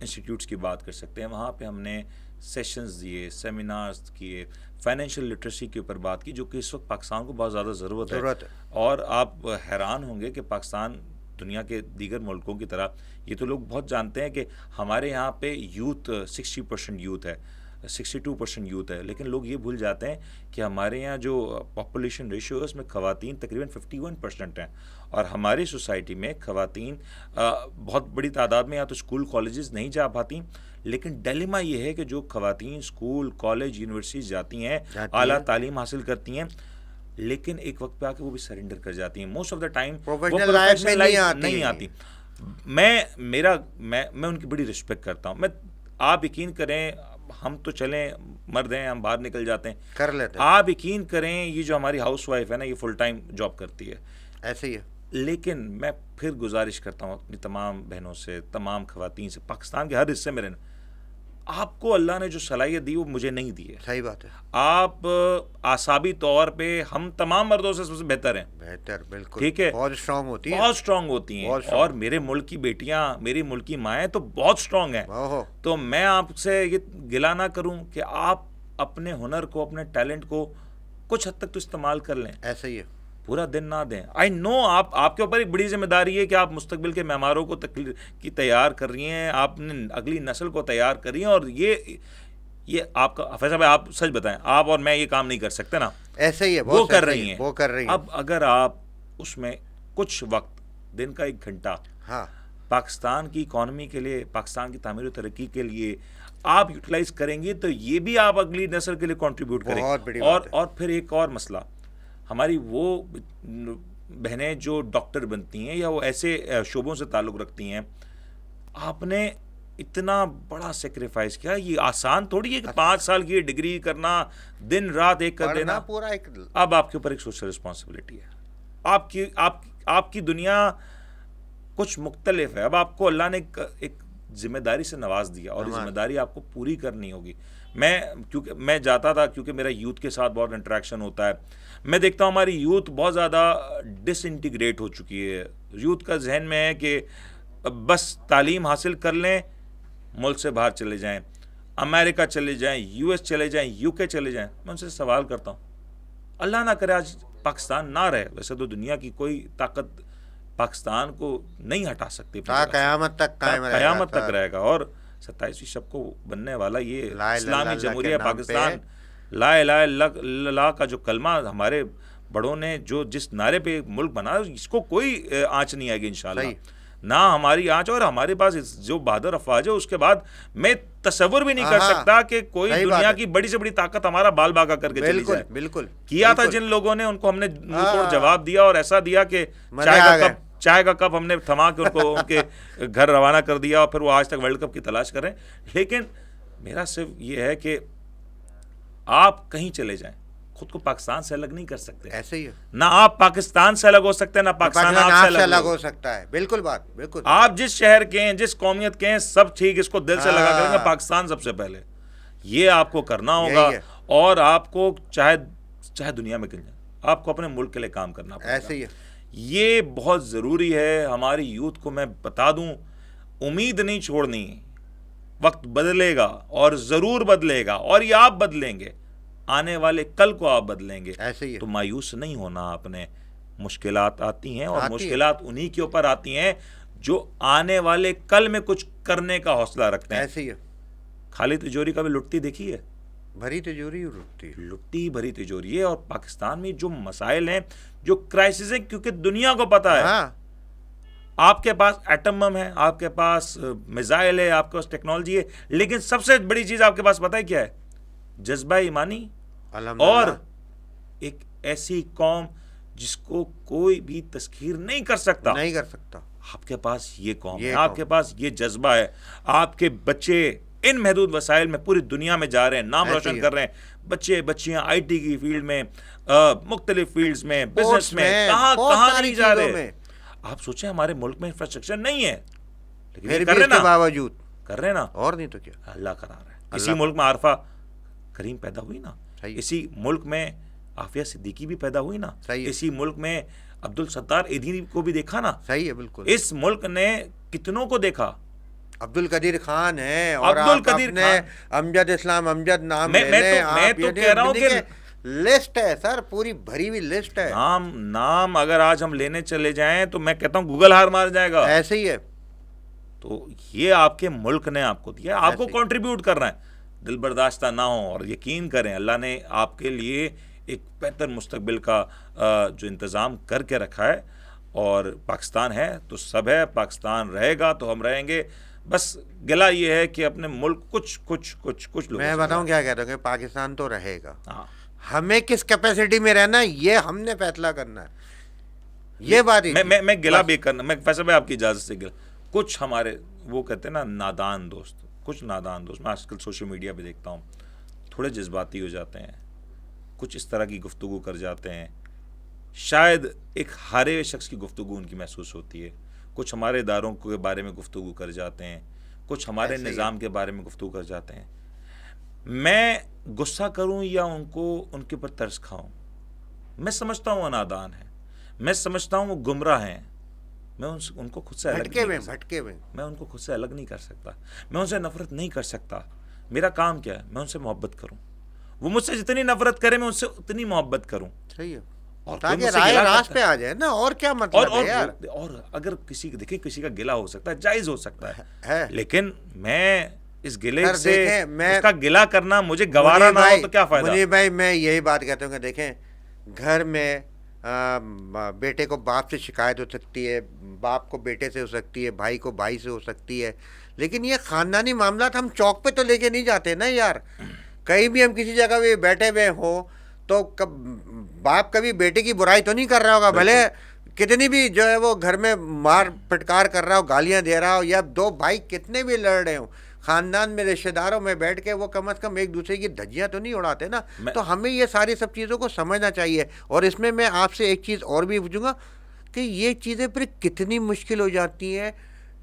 [SPEAKER 1] इंस्टीट्यूट्स की बात कर सकते हैं, वहाँ पे हमने सेशंस दिए, सेमिनार्स किए, फाइनेंशियल लिटरेसी के ऊपर बात की, जो कि इस वक्त पाकिस्तान को बहुत ज़्यादा ज़रूरत है। और आप हैरान होंगे कि पाकिस्तान दुनिया के दीगर मुल्कों की तरह, ये तो लोग बहुत जानते हैं कि हमारे यहाँ पे यूथ 60% यूथ है, 62% यूथ है, लेकिन लोग ये भूल जाते हैं कि हमारे यहाँ जो पॉपुलेशन रेशियो है उसमें ख़वातीन तकरीबन 51% हैं। और हमारी सोसाइटी में ख़वातीन बहुत बड़ी तादाद में या तो स्कूल कॉलेजेस नहीं जा पाती, लेकिन डिलेमा ये है कि जो ख़वातीन स्कूल कॉलेज यूनिवर्सिटीज़ जाती हैं, आला तालीम हासिल करती हैं, लेकिन एक वक्त पे आके वो भी सरेंडर कर जाती हैं। Most of the time
[SPEAKER 2] professional life में
[SPEAKER 1] नहीं आती। मैं उनकी बड़ी रिस्पेक्ट करता हूँ। आप यकीन करें, हम तो चलें मर्द हैं, हम बाहर निकल जाते हैं,
[SPEAKER 2] कर लेते हैं।
[SPEAKER 1] आप यकीन करें ये जो हमारी हाउस वाइफ है ना, ये फुल टाइम जॉब करती है।
[SPEAKER 2] ऐसे ही है।
[SPEAKER 1] लेकिन मैं फिर गुजारिश करता हूँ अपनी तमाम बहनों से, तमाम ख़वातीन से, पाकिस्तान के हर हिस्से में रहना, आपको अल्लाह ने जो सलाहियत दी वो मुझे नहीं दी है।
[SPEAKER 2] सही बात है।
[SPEAKER 1] आप आसाबी तौर पे हम तमाम मर्दों से सबसे बेहतर हैं।
[SPEAKER 2] बेहतर, बिल्कुल,
[SPEAKER 1] ठीक है,
[SPEAKER 2] बहुत स्ट्रांग होती है,
[SPEAKER 1] बहुत स्ट्रांग होती हैं। और मेरे मुल्क की बेटियां, मेरी मुल्क की माएँ तो बहुत स्ट्रांग हैं। तो मैं आपसे ये गिला ना करूं कि आप अपने हुनर को, अपने टैलेंट को कुछ हद तक तो इस्तेमाल कर लें।
[SPEAKER 2] ऐसे ही है।
[SPEAKER 1] पूरा दिन ना दें। आई नो आपके ऊपर एक बड़ी जिम्मेदारी है कि आप मुस्तकबिल के मेहमारों को की तैयार कर रही हैं, आपने अगली नस्ल को तैयार कर रही हैं, और ये आपका फैसला है। आप सच बताएं, आप और मैं ये काम नहीं कर सकते ना।
[SPEAKER 2] ऐसे ही है,
[SPEAKER 1] वो कर रही हैं,
[SPEAKER 2] वो कर रही हैं।
[SPEAKER 1] अब अगर आप उसमें कुछ वक्त, दिन का 1 घंटा,
[SPEAKER 2] हाँ,
[SPEAKER 1] पाकिस्तान की इकॉनमी के लिए, पाकिस्तान की तामीर और तरक्की के लिए आप यूटिलाइज करेंगे, तो ये भी आप अगली नस्ल के लिए कंट्रीब्यूट करेंगे। और फिर एक और मसला, हमारी वो बहनें जो डॉक्टर बनती हैं या वो ऐसे शोबों से ताल्लुक़ रखती हैं, आपने इतना बड़ा सेक्रीफाइस किया। ये आसान थोड़ी है कि 5 साल की डिग्री करना, दिन रात एक कर देना।
[SPEAKER 2] पूरा एक
[SPEAKER 1] अब आपके ऊपर एक सोशल रिस्पॉन्सिबिलिटी है। आपकी दुनिया कुछ मुख्तलिफ है। अब आपको अल्लाह ने एक जिम्मेदारी से नवाज दिया और जिम्मेदारी आपको पूरी करनी होगी। क्योंकि मैं जाता था, क्योंकि मेरा यूथ के साथ बहुत इंटरेक्शन होता है, मैं देखता हूँ हमारी यूथ बहुत ज़्यादा डिसइंटीग्रेट हो चुकी है। यूथ का जहन में है कि बस तालीम हासिल कर लें, मुल्क से बाहर चले जाएं, अमेरिका चले जाएं, यूएस चले जाएं, यूके चले जाएं। मैं उनसे सवाल करता हूँ, अल्लाह ना करे आज पाकिस्तान ना रहे, वैसे तो दुनिया की कोई ताकत पाकिस्तान को नहीं हटा सकती,
[SPEAKER 2] क़यामत तक
[SPEAKER 1] क़यामत तक रहेगा। और 27वीं शब को बनने वाला ये इस्लामी जमहूरिया पाकिस्तान, ला इलाहा इल्लल्लाह का जो कलमा हमारे बड़ों ने जो जिस नारे पे मुल्क बना, इसको कोई आँच नहीं आएगी इंशाल्लाह, ना हमारी आँच। और हमारे पास जो बहादुर अफवाज है, उसके बाद मैं तस्वुर भी नहीं कर सकता कि कोई दुनिया की बड़ी से बड़ी ताकत हमारा बाल बागा करके चली जाए।
[SPEAKER 2] बिल्कुल
[SPEAKER 1] किया था जिन लोगों ने, उनको हमने मुंहतोड़ जवाब दिया और ऐसा दिया कि चाय का कप हमने थमा के उनको उनके घर रवाना कर दिया और फिर वो आज तक वर्ल्ड कप की तलाश कर रहे हैं। लेकिन मेरा सिर्फ ये है कि आप कहीं चले जाएं, खुद को पाकिस्तान से अलग नहीं कर सकते।
[SPEAKER 2] ऐसे ही है,
[SPEAKER 1] ना आप पाकिस्तान से अलग हो सकते हैं, ना पाकिस्तान आपसे
[SPEAKER 2] अलग हो सकता है। बिल्कुल बात, बिल्कुल।
[SPEAKER 1] आप जिस शहर के हैं, जिस कौमियत के हैं, सब ठीक, इसको दिल से लगा करेंगे, पाकिस्तान सबसे पहले, ये आपको करना होगा। और आपको चाहे दुनिया में कहीं जाए, आपको अपने मुल्क के लिए काम करना पड़ेगा।
[SPEAKER 2] ऐसे ही है,
[SPEAKER 1] ये बहुत ज़रूरी है। हमारी यूथ को मैं बता दूं, उम्मीद नहीं छोड़नी, वक्त बदलेगा और ज़रूर बदलेगा, और ये आप बदलेंगे, आने वाले कल को आप बदलेंगे।
[SPEAKER 2] ऐसे ही है।
[SPEAKER 1] तो मायूस नहीं होना आपने। मुश्किलात आती हैं और मुश्किलात उन्हीं के ऊपर आती हैं जो आने वाले कल में कुछ करने का हौसला रखते हैं।
[SPEAKER 2] ऐसे ही है।
[SPEAKER 1] खाली तिजोरी का भी लुटती देखी है,
[SPEAKER 2] भरी तिजोरी
[SPEAKER 1] लुट्टी भरी तिजोरी है। और पाकिस्तान में जो मसाइल हैं, जो क्राइसिस है, क्योंकि दुनिया को पता है आपके पास एटम बम है, आपके पास मिसाइल है, आपके पास टेक्नोलॉजी है, लेकिन सबसे बड़ी चीज आपके पास पता है क्या है? जज्बा ईमानी और एक ऐसी कौम जिसको कोई भी तस्खीर नहीं कर सकता। आपके पास ये कौम है, आपके पास ये जज्बा है। आपके बच्चे इन महदूद वसाइल में पूरी दुनिया में जा रहे हैं, नाम रोशन कर रहे हैं। बच्चे बच्चियां आईटी की फील्ड में, मुख्तलिफ फील्ड्स में, बिजनेस में, कहाँ नहीं जा रहे। आप सोचें हमारे मुल्क में इंफ्रास्ट्रक्चर नहीं है, लेकिन कर रहे ना,
[SPEAKER 2] बावजूद कर
[SPEAKER 1] रहे ना,
[SPEAKER 2] और नहीं तो क्या,
[SPEAKER 1] अल्लाह करा रहा है। इसी मुल्क में आरफा करीम पैदा हुई ना, इसी मुल्क में आफिया सिद्दीकी भी पैदा हुई ना, इसी मुल्क में अब्दुल सत्तार ईदी को भी देखा ना।
[SPEAKER 2] सही है, बिल्कुल।
[SPEAKER 1] इस मुल्क ने कितनों को देखा।
[SPEAKER 2] अब्दुल कदीर खान है, और
[SPEAKER 1] अब्दुल कदीर खान,
[SPEAKER 2] अमजद इस्लाम अमजद नाम
[SPEAKER 1] मैं तो कह रहा हूँ कि
[SPEAKER 2] लिस्ट है सर, पूरी भरी हुई लिस्ट है।
[SPEAKER 1] नाम अगर आज हम लेने चले जाएं तो मैं कहता हूँ गूगल हार मार जाएगा।
[SPEAKER 2] ऐसे ही है।
[SPEAKER 1] तो ये आपके मुल्क ने आपको दिया, आपको कंट्रीब्यूट करना है। दिल बर्दाश्ता ना हो और यकीन करें, अल्लाह ने आपके लिए एक बेहतर मुस्तकबिल का जो इंतज़ाम करके रखा है। और पाकिस्तान है तो सब है, पाकिस्तान रहेगा तो हम रहेंगे। बस गिला ये है कि अपने मुल्क कुछ लोग,
[SPEAKER 2] मैं बताऊं क्या कहता हूँ कि पाकिस्तान तो रहेगा, हमें किस कैपेसिटी में रहना है ये हमने फैसला करना है। ये बात
[SPEAKER 1] मैं गिला भी करना, मैं फैसला भाई आपकी इजाज़त से गिला। कुछ हमारे वो कहते हैं ना नादान दोस्त, कुछ नादान दोस्त मैं आजकल सोशल मीडिया पे देखता हूँ, थोड़े जज्बाती हो जाते हैं, कुछ इस तरह की गुफ्तगू कर जाते हैं। शायद एक हारे हुए शख्स की गुफ्तगू उनकी महसूस होती है। कुछ हमारे इदारों के बारे में गुफ्तगू कर जाते हैं, कुछ हमारे निज़ाम के बारे में गुफ्तगू कर जाते हैं। मैं गुस्सा करूं या उनके ऊपर तरस खाऊं, मैं समझता हूं वो नादान है, मैं समझता हूं वो गुमराह हैं। मैं उनको खुद से
[SPEAKER 2] भटके हुए
[SPEAKER 1] मैं उनको खुद से अलग नहीं कर सकता, मैं उनसे नफरत नहीं कर सकता। मेरा काम क्या है? मैं उनसे मोहब्बत करूं। वो मुझसे जितनी नफरत करे मैं उनसे उतनी मोहब्बत करूं।
[SPEAKER 2] सही है, और ताकि रास पे आ जाए ना। और क्या मतलब है यार?
[SPEAKER 1] और अगर किसी का गिला हो सकता है, जायज हो सकता है, लेकिन मैं इस गिले से उसका गिला करना मुझे गवारा ना हो तो क्या फायदा।
[SPEAKER 2] मुनीर भाई, मैं यही बात कहता हूँ कि देखें, घर में बेटे को बाप से शिकायत हो सकती है, बाप को बेटे से हो सकती है, भाई को भाई से हो सकती है, लेकिन ये खानदानी मामला हम चौक पे तो लेके नहीं जाते ना यार। कहीं भी हम किसी जगह भी बैठे हुए हो तो बाप कभी बेटे की बुराई तो नहीं कर रहा होगा, भले कितनी भी जो है वो घर में मार फटकार कर रहा हो, गालियां दे रहा हो, या दो भाई कितने भी लड़ रहे हो, खानदान में रिश्तेदारों में बैठ के वो कम से कम एक दूसरे की धज्जियां तो नहीं उड़ाते ना। तो हमें ये सारी सब चीज़ों को समझना चाहिए। और इसमें मैं आपसे एक चीज़ और भी पूछूंगा कि ये चीज़ें फिर कितनी मुश्किल हो जाती हैं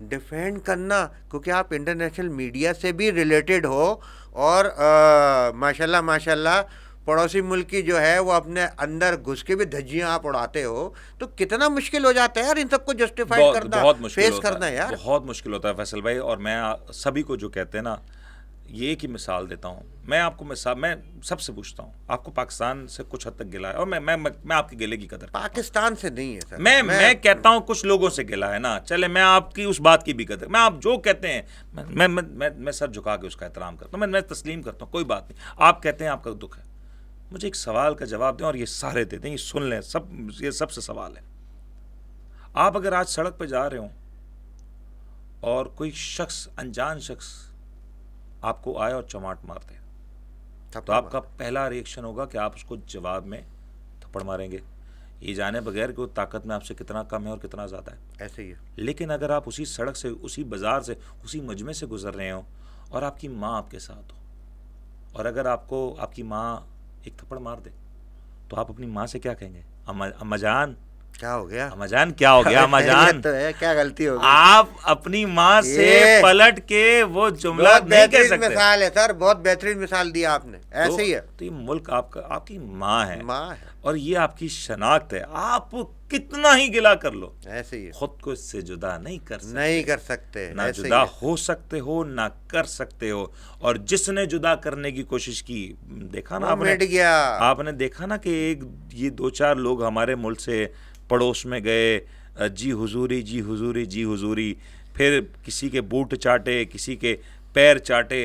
[SPEAKER 2] डिफेंड करना, क्योंकि आप इंटरनेशनल मीडिया से भी रिलेटेड हो और माशाल्लाह माशाल्लाह पड़ोसी मुल्क की जो है वो अपने अंदर घुस के भी धज्जियां आप उड़ाते हो, तो कितना मुश्किल हो जाता है यार इन सबको जस्टिफाइड करना,
[SPEAKER 1] बहुत मुश्किल
[SPEAKER 2] फेस
[SPEAKER 1] होता
[SPEAKER 2] करना
[SPEAKER 1] है,
[SPEAKER 2] यार।
[SPEAKER 1] बहुत मुश्किल होता है फैसल भाई। और मैं सभी को जो कहते हैं ना, ये एक ही मिसाल देता हूँ मैं आपको। मैं सबसे पूछता हूँ, आपको पाकिस्तान से कुछ हद तक गिला है, और मैं आपके गिले की कदर,
[SPEAKER 2] पाकिस्तान से नहीं है सर,
[SPEAKER 1] मैं कहता हूँ कुछ लोगों से गिला है ना, चले मैं आपकी उस बात की भी कदर, मैं आप जो कहते हैं मैं सर झुका के उसका एहतराम करता हूँ, मैं तस्लीम करता हूँ, कोई बात नहीं। आप कहते हैं आपका दुख है, मुझे एक सवाल का जवाब दें, और ये सारे दे दें, ये सुन लें सब, ये सबसे सवाल है। आप अगर आज सड़क पर जा रहे हो और कोई शख्स, अनजान शख्स आपको आए और चमाट मार दे, तो आपका पहला रिएक्शन होगा कि आप उसको जवाब में थप्पड़ मारेंगे, ये जाने बगैर कि वो ताकत में आपसे कितना कम है और कितना ज़्यादा है।
[SPEAKER 2] ऐसे ही है।
[SPEAKER 1] लेकिन अगर आप उसी सड़क से, उसी बाज़ार से, उसी मजमे से गुजर रहे हो और आपकी माँ आपके साथ हो, और अगर आपको आपकी माँ एक थप्पड़ मार दे, तो आप अपनी माँ से क्या कहेंगे? अम्मा जान
[SPEAKER 2] क्या हो गया,
[SPEAKER 1] अम्मा जान क्या हो गया, अम्मा जान
[SPEAKER 2] तो है, क्या गलती हो गई?
[SPEAKER 1] आप अपनी माँ से पलट के वो जुमला नहीं कह सकते।
[SPEAKER 2] मिसाल है सर, बहुत बेहतरीन मिसाल दिया आपने, ऐसे ही है।
[SPEAKER 1] तो ये मुल्क आपका, आपकी माँ है,
[SPEAKER 2] माँ है,
[SPEAKER 1] और ये आपकी शनाख्त है। आप कितना ही गिला कर लो,
[SPEAKER 2] ऐसे ही है,
[SPEAKER 1] खुद को इससे जुदा नहीं कर सकते,
[SPEAKER 2] नहीं कर सकते,
[SPEAKER 1] ना जुदा हो सकते हो, ना कर सकते हो। और जिसने जुदा करने की कोशिश की, देखा ना आपने,
[SPEAKER 2] मिट गया।
[SPEAKER 1] आपने देखा ना कि एक ये 2-4 लोग हमारे मुल्क से पड़ोस में गए, जी हुजूरी जी हुजूरी जी हुजूरी, फिर किसी के बूट चाटे, किसी के पैर चाटे,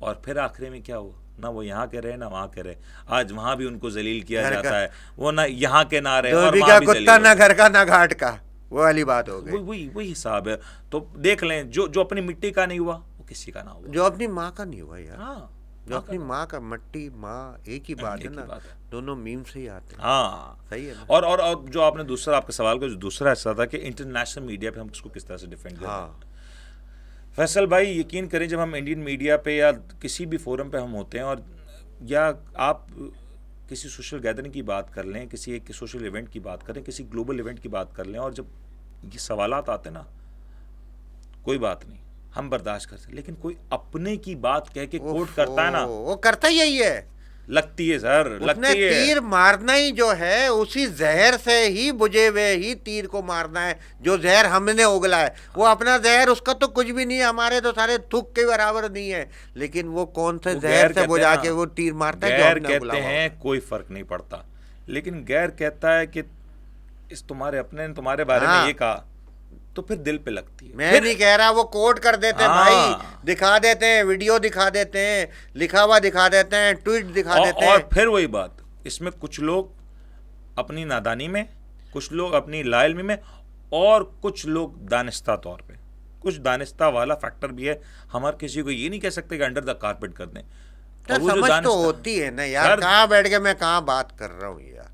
[SPEAKER 1] और फिर आखिरी में क्या हुआ? ना वो यहाँ के रहे ना वहाँ के रहे। आज वहाँ भी उनको जलील किया जाता है, वो ना यहाँ के ना रहे और वहाँ भी
[SPEAKER 2] कुत्ता ना घर का ना घाट का, वो वाली बात हो गई।
[SPEAKER 1] वही हिसाब है। तो देख लें, जो अपनी मिट्टी का नहीं हुआ वो किसी का ना हुआ,
[SPEAKER 2] जो अपनी माँ का नहीं हुआ यार।
[SPEAKER 1] हाँ,
[SPEAKER 2] जो अपनी माँ का, मट्टी माँ एक ही बात है ना, दोनों मीम से ही आते हैं।
[SPEAKER 1] हाँ,
[SPEAKER 2] सही है ना?
[SPEAKER 1] और जो आपने दूसरा, आपके सवाल का जो दूसरा हिस्सा था कि इंटरनेशनल मीडिया पे हम इसको किस तरह से डिफेंड करें।
[SPEAKER 2] हाँ
[SPEAKER 1] फैसल भाई, यकीन करें, जब हम इंडियन मीडिया पे या किसी भी फोरम पे हम होते हैं, और या आप किसी सोशल गैदरिंग की बात कर लें, किसी एक सोशल इवेंट की बात करें, किसी ग्लोबल इवेंट की बात कर लें, और जब ये सवालात आते ना, कोई बात नहीं, हम बर्दाश्त करते, लेकिन कोई अपने की बात कह के कोट करता है ना,
[SPEAKER 2] वो करता ही यही है,
[SPEAKER 1] लगती है सर, लगती है।
[SPEAKER 2] तीर मारना ही जो है, उसी जहर से ही बुझे हुए ही तीर को मारना है, जो जहर हमने उगला है। वो अपना जहर, उसका तो कुछ भी नहीं है, हमारे तो सारे थूक के बराबर नहीं है, लेकिन वो कौन से जहर से बुझा के वो तीर मारता है।
[SPEAKER 1] गैर कहते हैं कोई फर्क नहीं पड़ता, लेकिन गैर कहता है कि इस तुम्हारे अपने ने तुम्हारे बारे में ये कहा, तो फिर दिल पे लगती है।
[SPEAKER 2] मैं नहीं कह रहा, वो कोट कर देते हैं भाई, दिखा देते हैं, वीडियो दिखा देते हैं, लिखा हुआ दिखा देते हैं, ट्वीट दिखा देते हैं।
[SPEAKER 1] और फिर वही बात, इसमें कुछ लोग अपनी नादानी में, कुछ लोग अपनी लाइल्मी में, और कुछ लोग दानिस्ता तौर पे, कुछ दानिस्ता वाला फैक्टर भी है। हम हर किसी को ये नहीं कह सकते कि अंडर द कारपेट कर दें।
[SPEAKER 2] समझ तो होती है ना यार, कहाँ बैठ के मैं कहाँ बात कर रहा हूँ यार,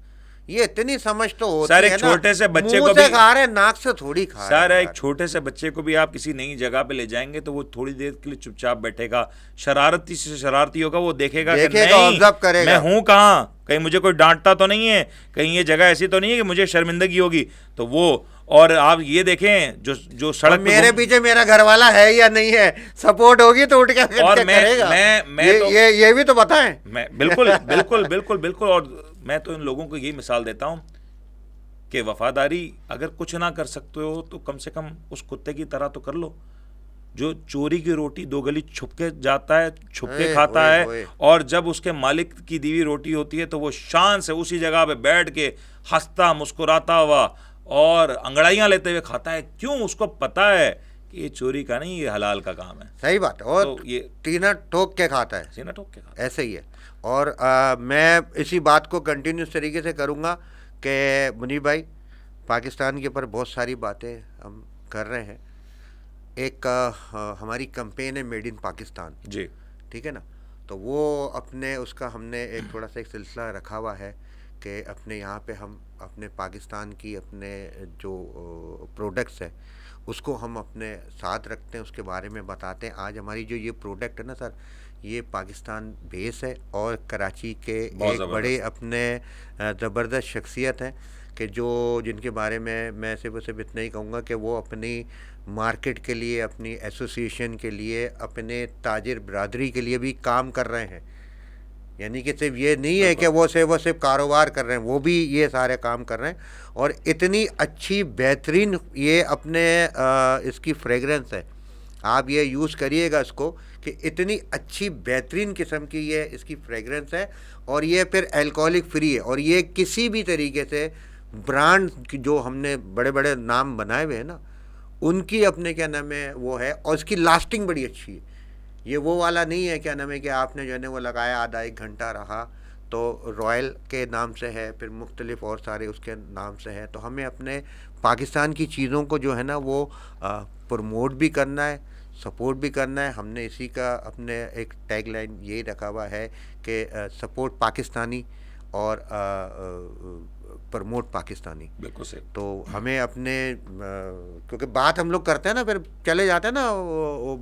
[SPEAKER 2] ये इतनी समझ तो होती है ना।
[SPEAKER 1] छोटे से बच्चे को
[SPEAKER 2] भी खा रहे, नाक से थोड़ी खा रहे।
[SPEAKER 1] सर, एक छोटे से बच्चे को भी आप किसी नई जगह पे ले जाएंगे तो वो थोड़ी देर के लिए चुपचाप बैठेगा, शरारती से शरारती होगा, वो देखेगा कि नहीं,
[SPEAKER 2] ऑब्जर्व करेगा,
[SPEAKER 1] मैं हूँ कहाँ, कहीं मुझे कोई डांटता तो नहीं है, कहीं ये जगह ऐसी तो नहीं है कि मुझे शर्मिंदगी होगी। तो वो, और आप ये देखें, जो सड़क
[SPEAKER 2] मेरे पीछे मेरा घर वाला है या नहीं है, सपोर्ट होगी तो उठ के
[SPEAKER 1] और
[SPEAKER 2] करेगा। ये भी तो बताएं।
[SPEAKER 1] मैं बिल्कुल बिल्कुल बिल्कुल बिल्कुल। और मैं तो इन लोगों को यही मिसाल देता हूँ कि वफादारी अगर कुछ ना कर सकते हो तो कम से कम उस कुत्ते की तरह तो कर लो, जो चोरी की रोटी 2 गली छुप के जाता है, छुप के खाता है, और जब उसके मालिक की दी हुई रोटी होती है तो वो शान से उसी जगह पे बैठ के हंसता मुस्कुराता हुआ और अंगड़ाइयाँ लेते हुए खाता है। क्यों? उसको पता है कि ये चोरी का नहीं, ये हलाल का काम है।
[SPEAKER 2] सही बात है। और
[SPEAKER 1] तो ये
[SPEAKER 2] सीना ठोक के खाता है,
[SPEAKER 1] सीना ठोक के खाता है,
[SPEAKER 2] ऐसे ही है। और मैं इसी बात को कंटिन्यूस तरीके से करूँगा कि मुनीब भाई, पाकिस्तान के ऊपर बहुत सारी बातें हम कर रहे हैं। एक हमारी कैंपेन है मेड इन पाकिस्तान
[SPEAKER 1] जी,
[SPEAKER 2] ठीक है ना, तो वो अपने उसका हमने एक थोड़ा सा एक सिलसिला रखा हुआ है कि अपने यहाँ पे हम अपने पाकिस्तान की अपने जो प्रोडक्ट्स है उसको हम अपने साथ रखते हैं, उसके बारे में बताते हैं। आज हमारी जो ये प्रोडक्ट है ना सर, ये पाकिस्तान बेस है और कराची के
[SPEAKER 1] बहुत
[SPEAKER 2] एक बड़े
[SPEAKER 1] ज़बरदस्त।
[SPEAKER 2] अपने ज़बरदस्त शख्सियत हैं कि जो जिनके बारे में मैं सिर्फ इतना ही कहूँगा कि वो अपनी मार्केट के लिए, अपनी एसोसिएशन के लिए, अपने ताजिर बरादरी के लिए भी काम कर रहे हैं। यानी कि सिर्फ ये नहीं है कि
[SPEAKER 1] बिल्कुल।
[SPEAKER 2] वो सिर्फ कारोबार कर रहे हैं, वो भी ये सारे काम कर रहे हैं। और इतनी अच्छी बेहतरीन ये अपने इसकी फ्रेगरेंस है, आप ये यूज़ करिएगा इसको, कि इतनी अच्छी बेहतरीन किस्म की ये इसकी फ्रेगरेंस है। और ये फिर अल्कोहलिक फ्री है, और ये किसी भी तरीके से ब्रांड जो हमने बड़े बड़े नाम बनाए हुए हैं ना, उनकी अपने क्या नाम है वो है, और इसकी लास्टिंग बड़ी अच्छी है। ये वो वाला नहीं है क्या नाम है कि आपने जो है ना वो लगाया, आधा एक घंटा रहा, तो रॉयल के नाम से है, फिर मुख्तलिफ और सारे उसके नाम से है। तो हमें अपने पाकिस्तान की चीज़ों को जो है ना वो प्रमोट भी करना है, सपोर्ट भी करना है। हमने इसी का अपने एक टैग लाइन यही रखा हुआ है कि सपोर्ट पाकिस्तानी और प्रमोट पाकिस्तानी।
[SPEAKER 1] बिल्कुल सही।
[SPEAKER 2] तो हमें अपने क्योंकि बात हम लोग करते हैं ना, फिर चले जाते हैं ना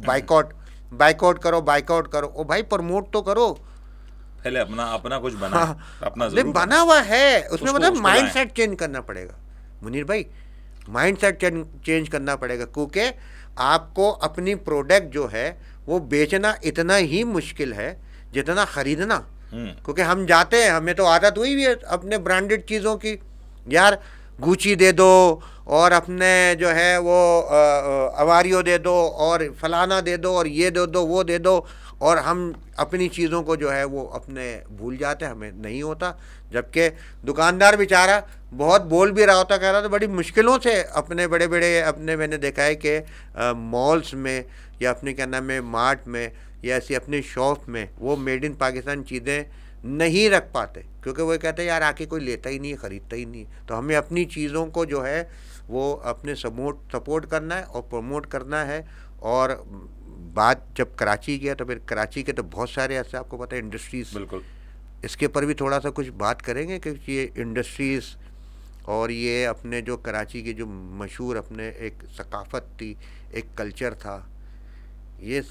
[SPEAKER 2] बाइकआउट बाइकआउट करो, बाइकआउट करो। ओ भाई, प्रमोट तो करो।
[SPEAKER 1] पहले अपना अपना कुछ बना है, अपना
[SPEAKER 2] नहीं,
[SPEAKER 1] जरूर
[SPEAKER 2] बना हुआ है, उसमें
[SPEAKER 1] उसको
[SPEAKER 2] मतलब
[SPEAKER 1] उसको
[SPEAKER 2] माइंड
[SPEAKER 1] लाएं।
[SPEAKER 2] सेट चेंज करना पड़ेगा मुनीर भाई, माइंड सेट चेंज करना पड़ेगा। क्योंकि आपको अपनी प्रोडक्ट जो है वो बेचना इतना ही मुश्किल है जितना ख़रीदना। क्योंकि हम जाते हैं, हमें तो आदत हुई भी है अपने ब्रांडेड चीज़ों की, यार गुची दे दो, और अपने जो है वो अवारियो दे दो, और फलाना दे दो, और ये दे दो, वो दे दो, और हम अपनी चीज़ों को जो है वो अपने भूल जाते हैं, हमें नहीं होता। जबकि दुकानदार बेचारा बहुत बोल भी रहा होता, कह रहा था बड़ी मुश्किलों से अपने बड़े बड़े अपने, मैंने देखा है कि मॉल्स में या अपने क्या नाम है मार्ट में या ऐसी अपनी शॉप में वो मेड इन पाकिस्तान चीज़ें नहीं रख पाते, क्योंकि वो कहते हैं यार आके कोई लेता ही नहीं है, ख़रीदता ही नहीं है। तो हमें अपनी चीज़ों को जो है वो अपने सपोर्ट करना है और प्रमोट करना है। और बात जब कराची की है तो फिर कराची के तो बहुत सारे ऐसे आपको पता है इंडस्ट्रीज़,
[SPEAKER 1] बिल्कुल।
[SPEAKER 2] इसके ऊपर भी थोड़ा सा कुछ बात करेंगे, क्योंकि ये इंडस्ट्रीज़ और ये अपने जो कराची की जो मशहूर अपने एक सकाफ़त थी, एक कल्चर था, ये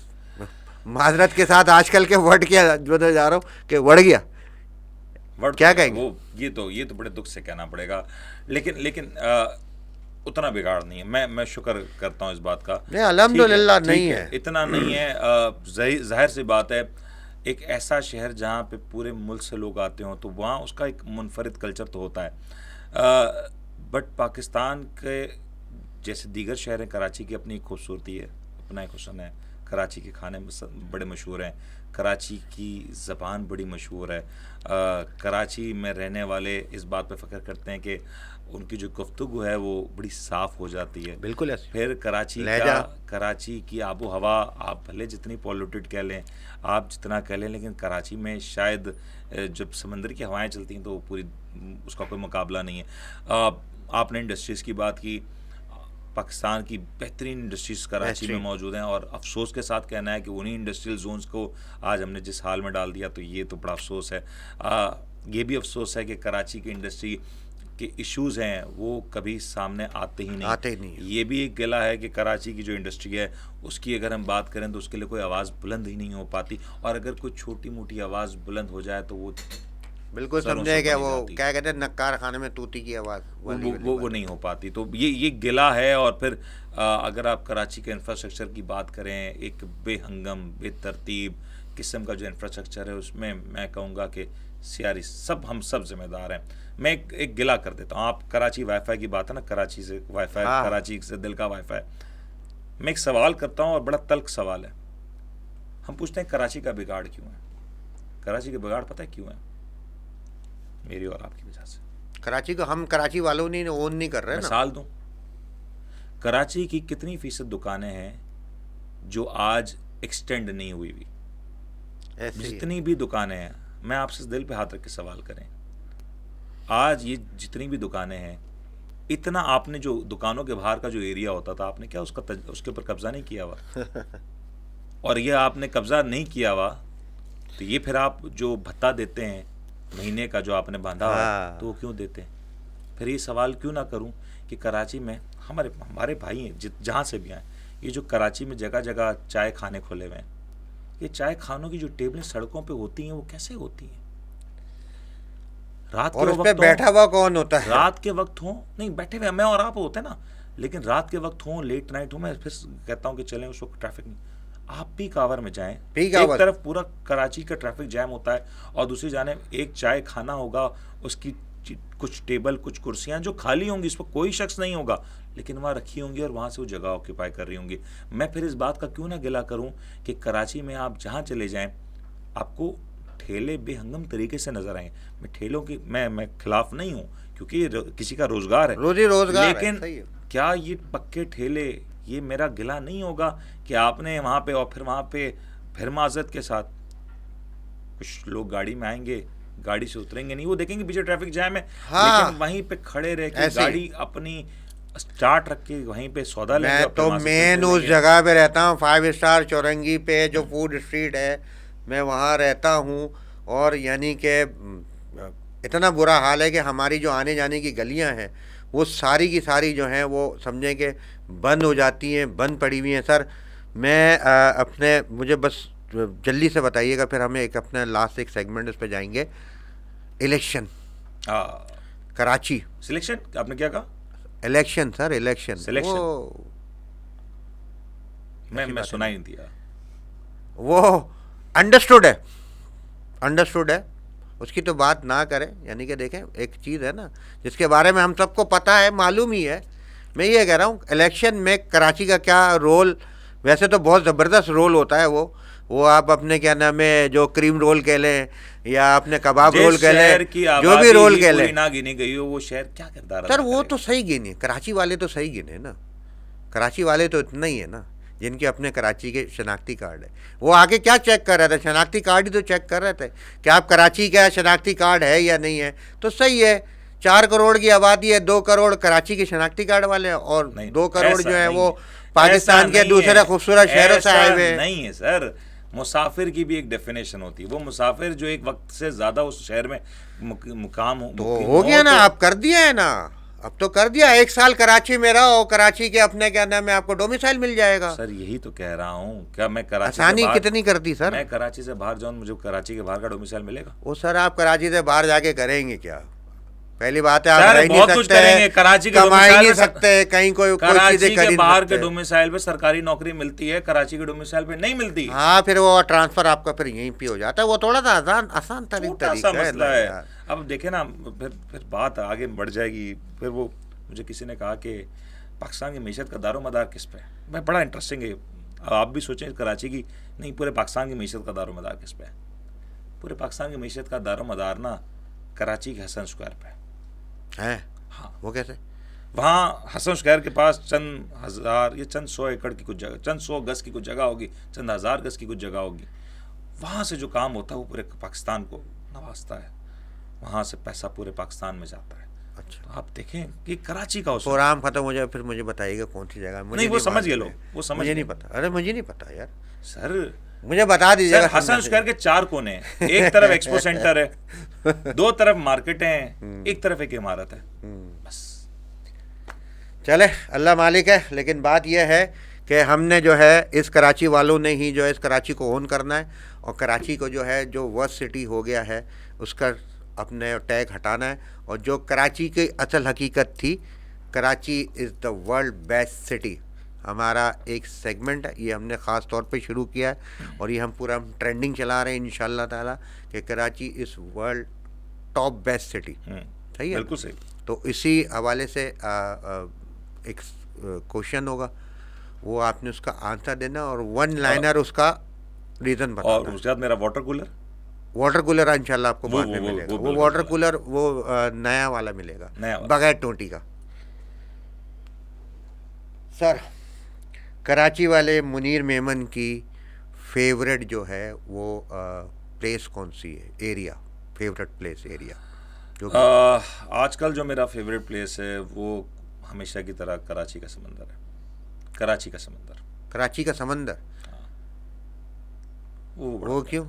[SPEAKER 2] माजरत के साथ आजकल के वर्ड क्या जो जा रहा हूँ कि बढ़ गया,
[SPEAKER 1] वर्ड
[SPEAKER 2] क्या
[SPEAKER 1] तो
[SPEAKER 2] कहेंगे?
[SPEAKER 1] वो ये तो बड़े दुख से कहना पड़ेगा, लेकिन उतना बिगाड़ नहीं है। मैं शुक्र करता हूँ इस बात का।
[SPEAKER 2] नहीं, अल्हम्दुलिल्लाह
[SPEAKER 1] ठीक
[SPEAKER 2] नहीं है।
[SPEAKER 1] इतना नहीं है। जाहिर सी बात है, एक ऐसा शहर जहाँ पे पूरे मुल्क से लोग आते हों तो वहाँ उसका एक मुनफरिद कल्चर तो होता है। बट पाकिस्तान के जैसे दीगर शहर हैं, कराची की अपनी एक खूबसूरती है, अपना एक हुस्न है। कराची के खाने बड़े मशहूर हैं, कराची की ज़बान बड़ी मशहूर है। कराची में रहने वाले इस बात पे फ़ख्र करते हैं कि उनकी जो गुफ्तगू है वो बड़ी साफ़ हो जाती है।
[SPEAKER 2] बिल्कुल ऐसे
[SPEAKER 1] फिर
[SPEAKER 2] लहजा।
[SPEAKER 1] कराची की आबो हवा, आप भले जितनी पॉल्यूटेड कह लें, आप जितना कह लें, लेकिन कराची में शायद जब समंदर की हवाएं चलती हैं तो पूरी उसका कोई मुकाबला नहीं है। आपने इंडस्ट्रीज़ की बात की, पाकिस्तान की बेहतरीन इंडस्ट्रीज़ कराची में मौजूद हैं, और अफसोस के साथ कहना है कि उन्हीं इंडस्ट्रियल जोन्स को आज हमने जिस हाल में डाल दिया, तो ये तो बड़ा अफसोस है। ये भी अफसोस है कि कराची की इंडस्ट्री के इश्यूज़ हैं वो कभी सामने आते ही नहीं। ये भी एक गिला है कि कराची की जो इंडस्ट्री है उसकी अगर हम बात करें तो उसके लिए कोई आवाज़ बुलंद ही नहीं हो पाती, और अगर कोई छोटी मोटी आवाज़ बुलंद हो जाए तो वो
[SPEAKER 2] बिल्कुल समझे कि वो क्या कहते हैं, नक्कार खाने में तूती की आवाज़
[SPEAKER 1] वो नहीं हो पाती। तो ये गिला है। और फिर अगर आप कराची के इंफ्रास्ट्रक्चर की बात करें, एक बेहंगम बेतरतीब किस्म का जो इंफ्रास्ट्रक्चर है, उसमें मैं कहूँगा कि सियारी हम सब जिम्मेदार हैं। मैं एक गिला कर देता हूँ। आप कराची वाईफाई की बात है ना, कराची से वाईफाई, कराची से दिल का वाईफाई। मैं एक सवाल करता हूँ और बड़ा तल्ख सवाल है। हम पूछते हैं कराची का बिगाड़ क्यों है? कराची का बिगाड़ पता है क्यों है? मेरी और आपकी वजह से।
[SPEAKER 2] कराची को हम कराची वालों ने ओन नहीं कर रहे ना।
[SPEAKER 1] मिसाल दूं, कराची की कितनी फीसद दुकानें हैं जो आज एक्सटेंड नहीं हुई हुई? जितनी भी दुकानें हैं, मैं आपसे दिल पे हाथ रख के सवाल करें, आज ये जितनी भी दुकानें हैं, इतना आपने जो दुकानों के बाहर का जो एरिया होता था, आपने क्या उसके ऊपर कब्जा नहीं किया हुआ? और ये आपने कब्जा नहीं किया हुआ तो ये फिर आप जो भत्ता देते हैं महीने का जो आपने बांधा हुआ, तो वो क्यों देते हैं? फिर ये सवाल क्यों ना करूं कि कराची में हमारे हमारे भाई हैं जहाँ से भी आए, ये जो कराची में जगह जगह चाय खाने खोले हुए हैं, ये चाय खानों की जो टेबलें सड़कों पे होती हैं वो कैसे होती हैं? रात
[SPEAKER 2] और
[SPEAKER 1] के
[SPEAKER 2] उस पे
[SPEAKER 1] वक्त
[SPEAKER 2] बैठा
[SPEAKER 1] हो,
[SPEAKER 2] हुआ कौन होता है?
[SPEAKER 1] रात के वक्त हो, नहीं बैठे हुए मैं और आप होते हैं ना, लेकिन रात के वक्त हो, लेट नाइट हो, मैं फिर कहता हूँ कि चलें, उस वक्त ट्रैफिक नहीं, आप पीक आवर में जाएं,
[SPEAKER 2] पीक
[SPEAKER 1] एक
[SPEAKER 2] आवर
[SPEAKER 1] तरफ पूरा कराची का ट्रैफिक जैम होता है और दूसरी जाने एक चाय खाना होगा, उसकी कुछ टेबल कुछ कुर्सियां जो खाली होंगी, इस पर कोई शख्स नहीं होगा, लेकिन वहाँ रखी होंगी और वहाँ से वो जगह ऑक्यूपाई कर रही होंगी। मैं फिर इस बात का क्यों ना गिला करूँ कि कराची में आप जहाँ चले जाएं आपको ठेले बेहंगम तरीके से नजर आए। मैं ठेलों की मैं खिलाफ नहीं हूँ, क्योंकि ये किसी का रोजगार है,
[SPEAKER 2] रोजी रोजगार है,
[SPEAKER 1] लेकिन
[SPEAKER 2] सही है।
[SPEAKER 1] क्या ये पक्के ठेले, ये मेरा गिला नहीं होगा कि आपने वहाँ पे और फिर वहाँ पे फिर माजरत के साथ कुछ लोग गाड़ी में आएंगे, गाड़ी से उतरेंगे नहीं, वो देखेंगे पीछे ट्रैफिक जैम है,
[SPEAKER 2] हाँ,
[SPEAKER 1] लेकिन वहीं पे खड़े रह के
[SPEAKER 2] ऐसे ही।
[SPEAKER 1] गाड़ी अपनी स्टार्ट रख के वहीं पे सौदा लेंगे
[SPEAKER 2] मैं
[SPEAKER 1] और फिर
[SPEAKER 2] तो
[SPEAKER 1] वहाँ से
[SPEAKER 2] मेन
[SPEAKER 1] चलते
[SPEAKER 2] उस
[SPEAKER 1] रहेंगे।
[SPEAKER 2] जगह पे रहता हूँ, 5 स्टार चौरंगी पे जो फूड स्ट्रीट है, मैं वहाँ रहता हूँ। और यानी कि इतना बुरा हाल है कि हमारी जो आने जाने की गलियाँ हैं वो सारी की सारी जो हैं वो समझें कि बंद हो जाती हैं, बंद पड़ी हुई हैं। सर मैं अपने मुझे बस जल्दी से बताइएगा, फिर हमें एक अपना लास्ट एक सेगमेंट उस पर जाएंगे। इलेक्शन
[SPEAKER 1] हाँ,
[SPEAKER 2] कराची,
[SPEAKER 1] सिलेक्शन आपने क्या कहा?
[SPEAKER 2] Election sir, election
[SPEAKER 1] Selection?
[SPEAKER 2] वो
[SPEAKER 1] मैं सुना ही नहीं दिया।
[SPEAKER 2] वो अंडरस्टूड है, अंडरस्टूड है, उसकी तो बात ना करें। यानी कि देखें, एक चीज़ है ना जिसके बारे में हम सबको पता है, मालूम ही है। मैं ये कह रहा हूँ इलेक्शन में कराची का क्या रोल, वैसे तो बहुत ज़बरदस्त रोल होता है वो आप अपने क्या नाम है जो क्रीम रोल कह लें या अपने कबाब रोल
[SPEAKER 1] जिस
[SPEAKER 2] कह
[SPEAKER 1] शहर
[SPEAKER 2] लें,
[SPEAKER 1] की
[SPEAKER 2] जो भी
[SPEAKER 1] आबादी
[SPEAKER 2] रोल
[SPEAKER 1] ही
[SPEAKER 2] कह
[SPEAKER 1] पूरी
[SPEAKER 2] लें।
[SPEAKER 1] ना गिनी गई हो, वो शहर क्या किरदार
[SPEAKER 2] सर
[SPEAKER 1] अदा
[SPEAKER 2] वो
[SPEAKER 1] करेगा?
[SPEAKER 2] तो सही गिने, कराची वाले तो सही गिने ना, कराची वाले तो इतना ही है ना जिनके अपने कराची के शनाख्ती कार्ड है। वो आगे क्या चेक कर रहे थे? शनाख्ती कार्ड ही तो चेक कर रहे थे कि आप कराची का शनाख्ती कार्ड है या नहीं है। तो सही है, 4 करोड़ की आबादी है, 2 करोड़ कराची के शनाख्ती कार्ड वाले हैं और
[SPEAKER 1] नहीं,
[SPEAKER 2] 2 करोड़
[SPEAKER 1] ऐसा
[SPEAKER 2] जो है
[SPEAKER 1] नहीं
[SPEAKER 2] वो
[SPEAKER 1] है।
[SPEAKER 2] पाकिस्तान
[SPEAKER 1] ऐसा
[SPEAKER 2] के
[SPEAKER 1] नहीं
[SPEAKER 2] दूसरे
[SPEAKER 1] है,
[SPEAKER 2] खूबसूरत शहरों से आए
[SPEAKER 1] ऐसा
[SPEAKER 2] हुए हैं।
[SPEAKER 1] नहीं है सर। मुसाफिर की भी एक डेफिनेशन होती है, वो मुसाफिर जो एक वक्त से ज्यादा उस शहर में मुकाम
[SPEAKER 2] तो
[SPEAKER 1] मुकीम
[SPEAKER 2] हो गया ना,
[SPEAKER 1] तो
[SPEAKER 2] आप कर दिया है ना, अब तो कर दिया। 1 साल कराची में रहो, कराची के अपने क्या नाम है आपको डोमिसाइल मिल जाएगा।
[SPEAKER 1] सर यही तो कह रहा हूँ, क्या मैं कराची से
[SPEAKER 2] आसानी
[SPEAKER 1] बाहर,
[SPEAKER 2] कितनी कर दी सर।
[SPEAKER 1] मैं कराची से बाहर जाऊँ, मुझे कराची के बाहर का डोमिसाइल मिलेगा?
[SPEAKER 2] वो सर आप कराची से बाहर जाके करेंगे क्या? पहली बात है आप
[SPEAKER 1] सर
[SPEAKER 2] रह ही नहीं
[SPEAKER 1] बहुत कुछ
[SPEAKER 2] सकते,
[SPEAKER 1] करेंगे कराची के
[SPEAKER 2] कमा ही
[SPEAKER 1] डोमिसाइल
[SPEAKER 2] नहीं
[SPEAKER 1] में
[SPEAKER 2] सकते, कहीं कोई
[SPEAKER 1] कराची
[SPEAKER 2] चीजें कर
[SPEAKER 1] के
[SPEAKER 2] ही
[SPEAKER 1] बाहर
[SPEAKER 2] नहीं
[SPEAKER 1] के
[SPEAKER 2] सकते।
[SPEAKER 1] डोमिसाइल पे सरकारी नौकरी मिलती है, कराची के डोमिसाइल पे नहीं मिलती।
[SPEAKER 2] हाँ, फिर वो ट्रांसफर आपका फिर यहीं पे हो जाता है। वो थोड़ा सा आसान आसान
[SPEAKER 1] छोटा सा
[SPEAKER 2] तरीका है
[SPEAKER 1] मसला
[SPEAKER 2] ना
[SPEAKER 1] है।
[SPEAKER 2] यार।
[SPEAKER 1] अब देखे ना, फिर बात आगे बढ़ जाएगी। फिर वो मुझे किसी ने कहा कि पाकिस्तान की मीशत का दारोमदार किस पे है। मैं बड़ा इंटरेस्टिंग है, अब आप भी सोचें कराची की नहीं, पूरे पाकिस्तान की मीशत का दारोमदार किस पे है? पूरे पाकिस्तान की मीशत का दारोमदार ना कराची के हसन स्क्वायर पे
[SPEAKER 2] है।
[SPEAKER 1] हाँ,
[SPEAKER 2] वो कैसे?
[SPEAKER 1] वहाँ हसन स्क्वायर के पास चंद हज़ार या चंद 100 एकड़ की कुछ जगह, चंद 100 गज की कुछ जगह होगी, चंद हज़ार गज की कुछ जगह होगी। वहाँ से जो काम होता है वो पूरे पाकिस्तान को नवाजता है, वहाँ से पैसा पूरे पाकिस्तान में जाता है।
[SPEAKER 2] अच्छा,
[SPEAKER 1] तो आप देखें कि कराची का उसूल,
[SPEAKER 2] प्रोग्राम खत्म हो जाए फिर मुझे बताइएगा कौन सी जगह। मुझे
[SPEAKER 1] नहीं वो समझ गए
[SPEAKER 2] मालूम
[SPEAKER 1] लोग,
[SPEAKER 2] है।
[SPEAKER 1] वो समझ
[SPEAKER 2] मुझे
[SPEAKER 1] गए।
[SPEAKER 2] नहीं पता, अरे मुझे नहीं पता यार,
[SPEAKER 1] सर
[SPEAKER 2] मुझे बता दीजिएगा।
[SPEAKER 1] सर हसन स्क्वायर के 4 कोने हैं, एक तरफ एक्सपो सेंटर है, 2 तरफ मार्केटें हैं, एक तरफ एक इमारत है, बस।
[SPEAKER 2] चले, अल्लाह मालिक है। लेकिन बात यह है कि हमने जो है इस कराची वालों ने ही जो है इस कराची को ओन करना है और कराची को जो है जो वर्स्ट सिटी हो गया है उसका अपने टैग हटाना है। और जो कराची की असल हकीकत थी, Karachi is the world best city, हमारा एक सेगमेंट है, ये हमने ख़ास तौर पे शुरू किया है और ये हम पूरा ट्रेंडिंग चला रहे हैं इंशाल्लाह ताला कि Karachi is world top best city. सही है,
[SPEAKER 1] बिल्कुल सही।
[SPEAKER 2] तो इसी हवाले से एक क्वेश्चन होगा, वो आपने उसका आंसर देना और 1 लाइनर उसका रीज़न
[SPEAKER 1] और
[SPEAKER 2] बताना।
[SPEAKER 1] उसके बाद मेरा वाटर कूलर,
[SPEAKER 2] वाटर कूलर इंशाल्लाह आपको बाद में
[SPEAKER 1] वो
[SPEAKER 2] मिलेगा। वो
[SPEAKER 1] बिल्कुल
[SPEAKER 2] वाटर
[SPEAKER 1] मिलेगा।
[SPEAKER 2] कूलर वो नया वाला मिलेगा,
[SPEAKER 1] नया वाला।
[SPEAKER 2] बगैर टोटी का। सर कराची वाले मुनीर मेमन की फेवरेट जो है वो प्लेस कौन सी है, एरिया, फेवरेट प्लेस एरिया जो
[SPEAKER 1] आजकल जो मेरा फेवरेट प्लेस है वो हमेशा की तरह कराची का समंदर है। कराची का समंदर,
[SPEAKER 2] कराची का समंदर।
[SPEAKER 1] वो बड़ा
[SPEAKER 2] वो क्यों?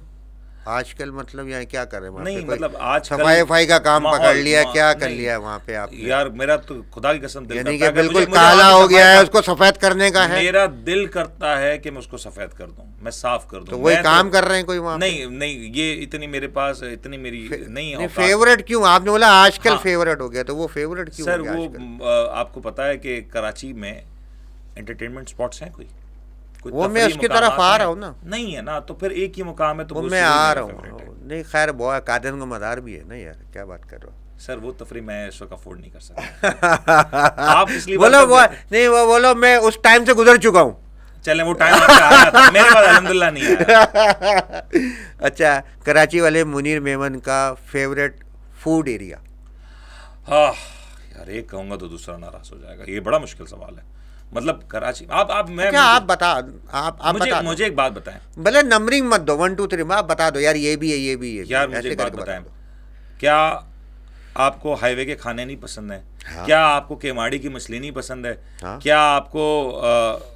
[SPEAKER 2] आजकल मतलब यहाँ क्या कर रहे हैं वहाँ
[SPEAKER 1] नहीं
[SPEAKER 2] पे? कोई
[SPEAKER 1] मतलब आजकल
[SPEAKER 2] सफाई वफाई का काम
[SPEAKER 1] माहौल-
[SPEAKER 2] पकड़ लिया,
[SPEAKER 1] मा-
[SPEAKER 2] क्या कर
[SPEAKER 1] नहीं,
[SPEAKER 2] लिया वहाँ पे आपने?
[SPEAKER 1] यार मेरा तो खुदा की कसम दिल
[SPEAKER 2] यानी
[SPEAKER 1] करता
[SPEAKER 2] कि
[SPEAKER 1] है कि
[SPEAKER 2] बिल्कुल
[SPEAKER 1] मुझे
[SPEAKER 2] काला
[SPEAKER 1] वहाँ की
[SPEAKER 2] हो गया
[SPEAKER 1] सफाई
[SPEAKER 2] है,
[SPEAKER 1] का-
[SPEAKER 2] उसको सफेद करने का है।
[SPEAKER 1] मेरा दिल करता है कि मैं उसको सफेद कर दूं, मैं साफ कर दूं।
[SPEAKER 2] तो वही
[SPEAKER 1] मैं
[SPEAKER 2] काम कर रहे हैं कोई वहाँ पे?
[SPEAKER 1] नहीं नहीं, ये इतनी मेरे पास इतनी मेरी नहीं
[SPEAKER 2] नहीं,
[SPEAKER 1] औकात।
[SPEAKER 2] फेवरेट क्यों? आपने बोला आजकल
[SPEAKER 1] हाँ।
[SPEAKER 2] फेवरेट हो गया, तो वो फेवरेट क्यों
[SPEAKER 1] सर
[SPEAKER 2] हो गया
[SPEAKER 1] वो
[SPEAKER 2] आजकल?
[SPEAKER 1] आपको पता है कि कराची में एंटरटेनमेंट स्पॉट्स हैं कोई
[SPEAKER 2] वो मैं
[SPEAKER 1] तफरीही
[SPEAKER 2] उसकी
[SPEAKER 1] मुकामात
[SPEAKER 2] तरफ आ
[SPEAKER 1] हैं?
[SPEAKER 2] रहा हूँ ना।
[SPEAKER 1] नहीं है ना, तो फिर एक ही मुकाम है, तो
[SPEAKER 2] वो
[SPEAKER 1] वो
[SPEAKER 2] मैं
[SPEAKER 1] इसलिए
[SPEAKER 2] आ
[SPEAKER 1] मेरा
[SPEAKER 2] रहा
[SPEAKER 1] favorite है।
[SPEAKER 2] हूँ। नहीं खैर, बहुत कादन का मदार भी है ना यार, क्या बात कर रहे हो?
[SPEAKER 1] सर वो तफरी मैं इस वक्त अफोर्ड नहीं कर सकता। आप इसलिए
[SPEAKER 2] बोलो वो
[SPEAKER 1] बात करते
[SPEAKER 2] नहीं, वो बोलो मैं उस टाइम से गुजर चुका हूँ।
[SPEAKER 1] हैं। चलें वो टाइम आपका आया था, मेरे पास अल्हम्दुलिल्लाह नहीं आया।
[SPEAKER 2] अच्छा, कराची वाले मुनीर मेमन का फेवरेट फूड एरिया?
[SPEAKER 1] हाँ यार, एक कहूंगा तो दूसरा नाराज हो जाएगा, ये बड़ा मुश्किल सवाल है। मतलब कराची आप मैं
[SPEAKER 2] क्या आप बता, आप
[SPEAKER 1] मुझे
[SPEAKER 2] बता दो।
[SPEAKER 1] मुझे एक बात बताएं
[SPEAKER 2] भले नंबरिंग मत दो 1 2 3, आप बता दो यार, ये भी है, ये भी है,
[SPEAKER 1] यार,
[SPEAKER 2] ऐसे
[SPEAKER 1] मुझे एक बात
[SPEAKER 2] करके बता
[SPEAKER 1] बताएं,
[SPEAKER 2] दो।
[SPEAKER 1] क्या आपको हाईवे के खाने नहीं पसंद है?
[SPEAKER 2] हाँ।
[SPEAKER 1] क्या आपको केमाड़ी की मछली नहीं पसंद है?
[SPEAKER 2] हाँ।
[SPEAKER 1] क्या आपको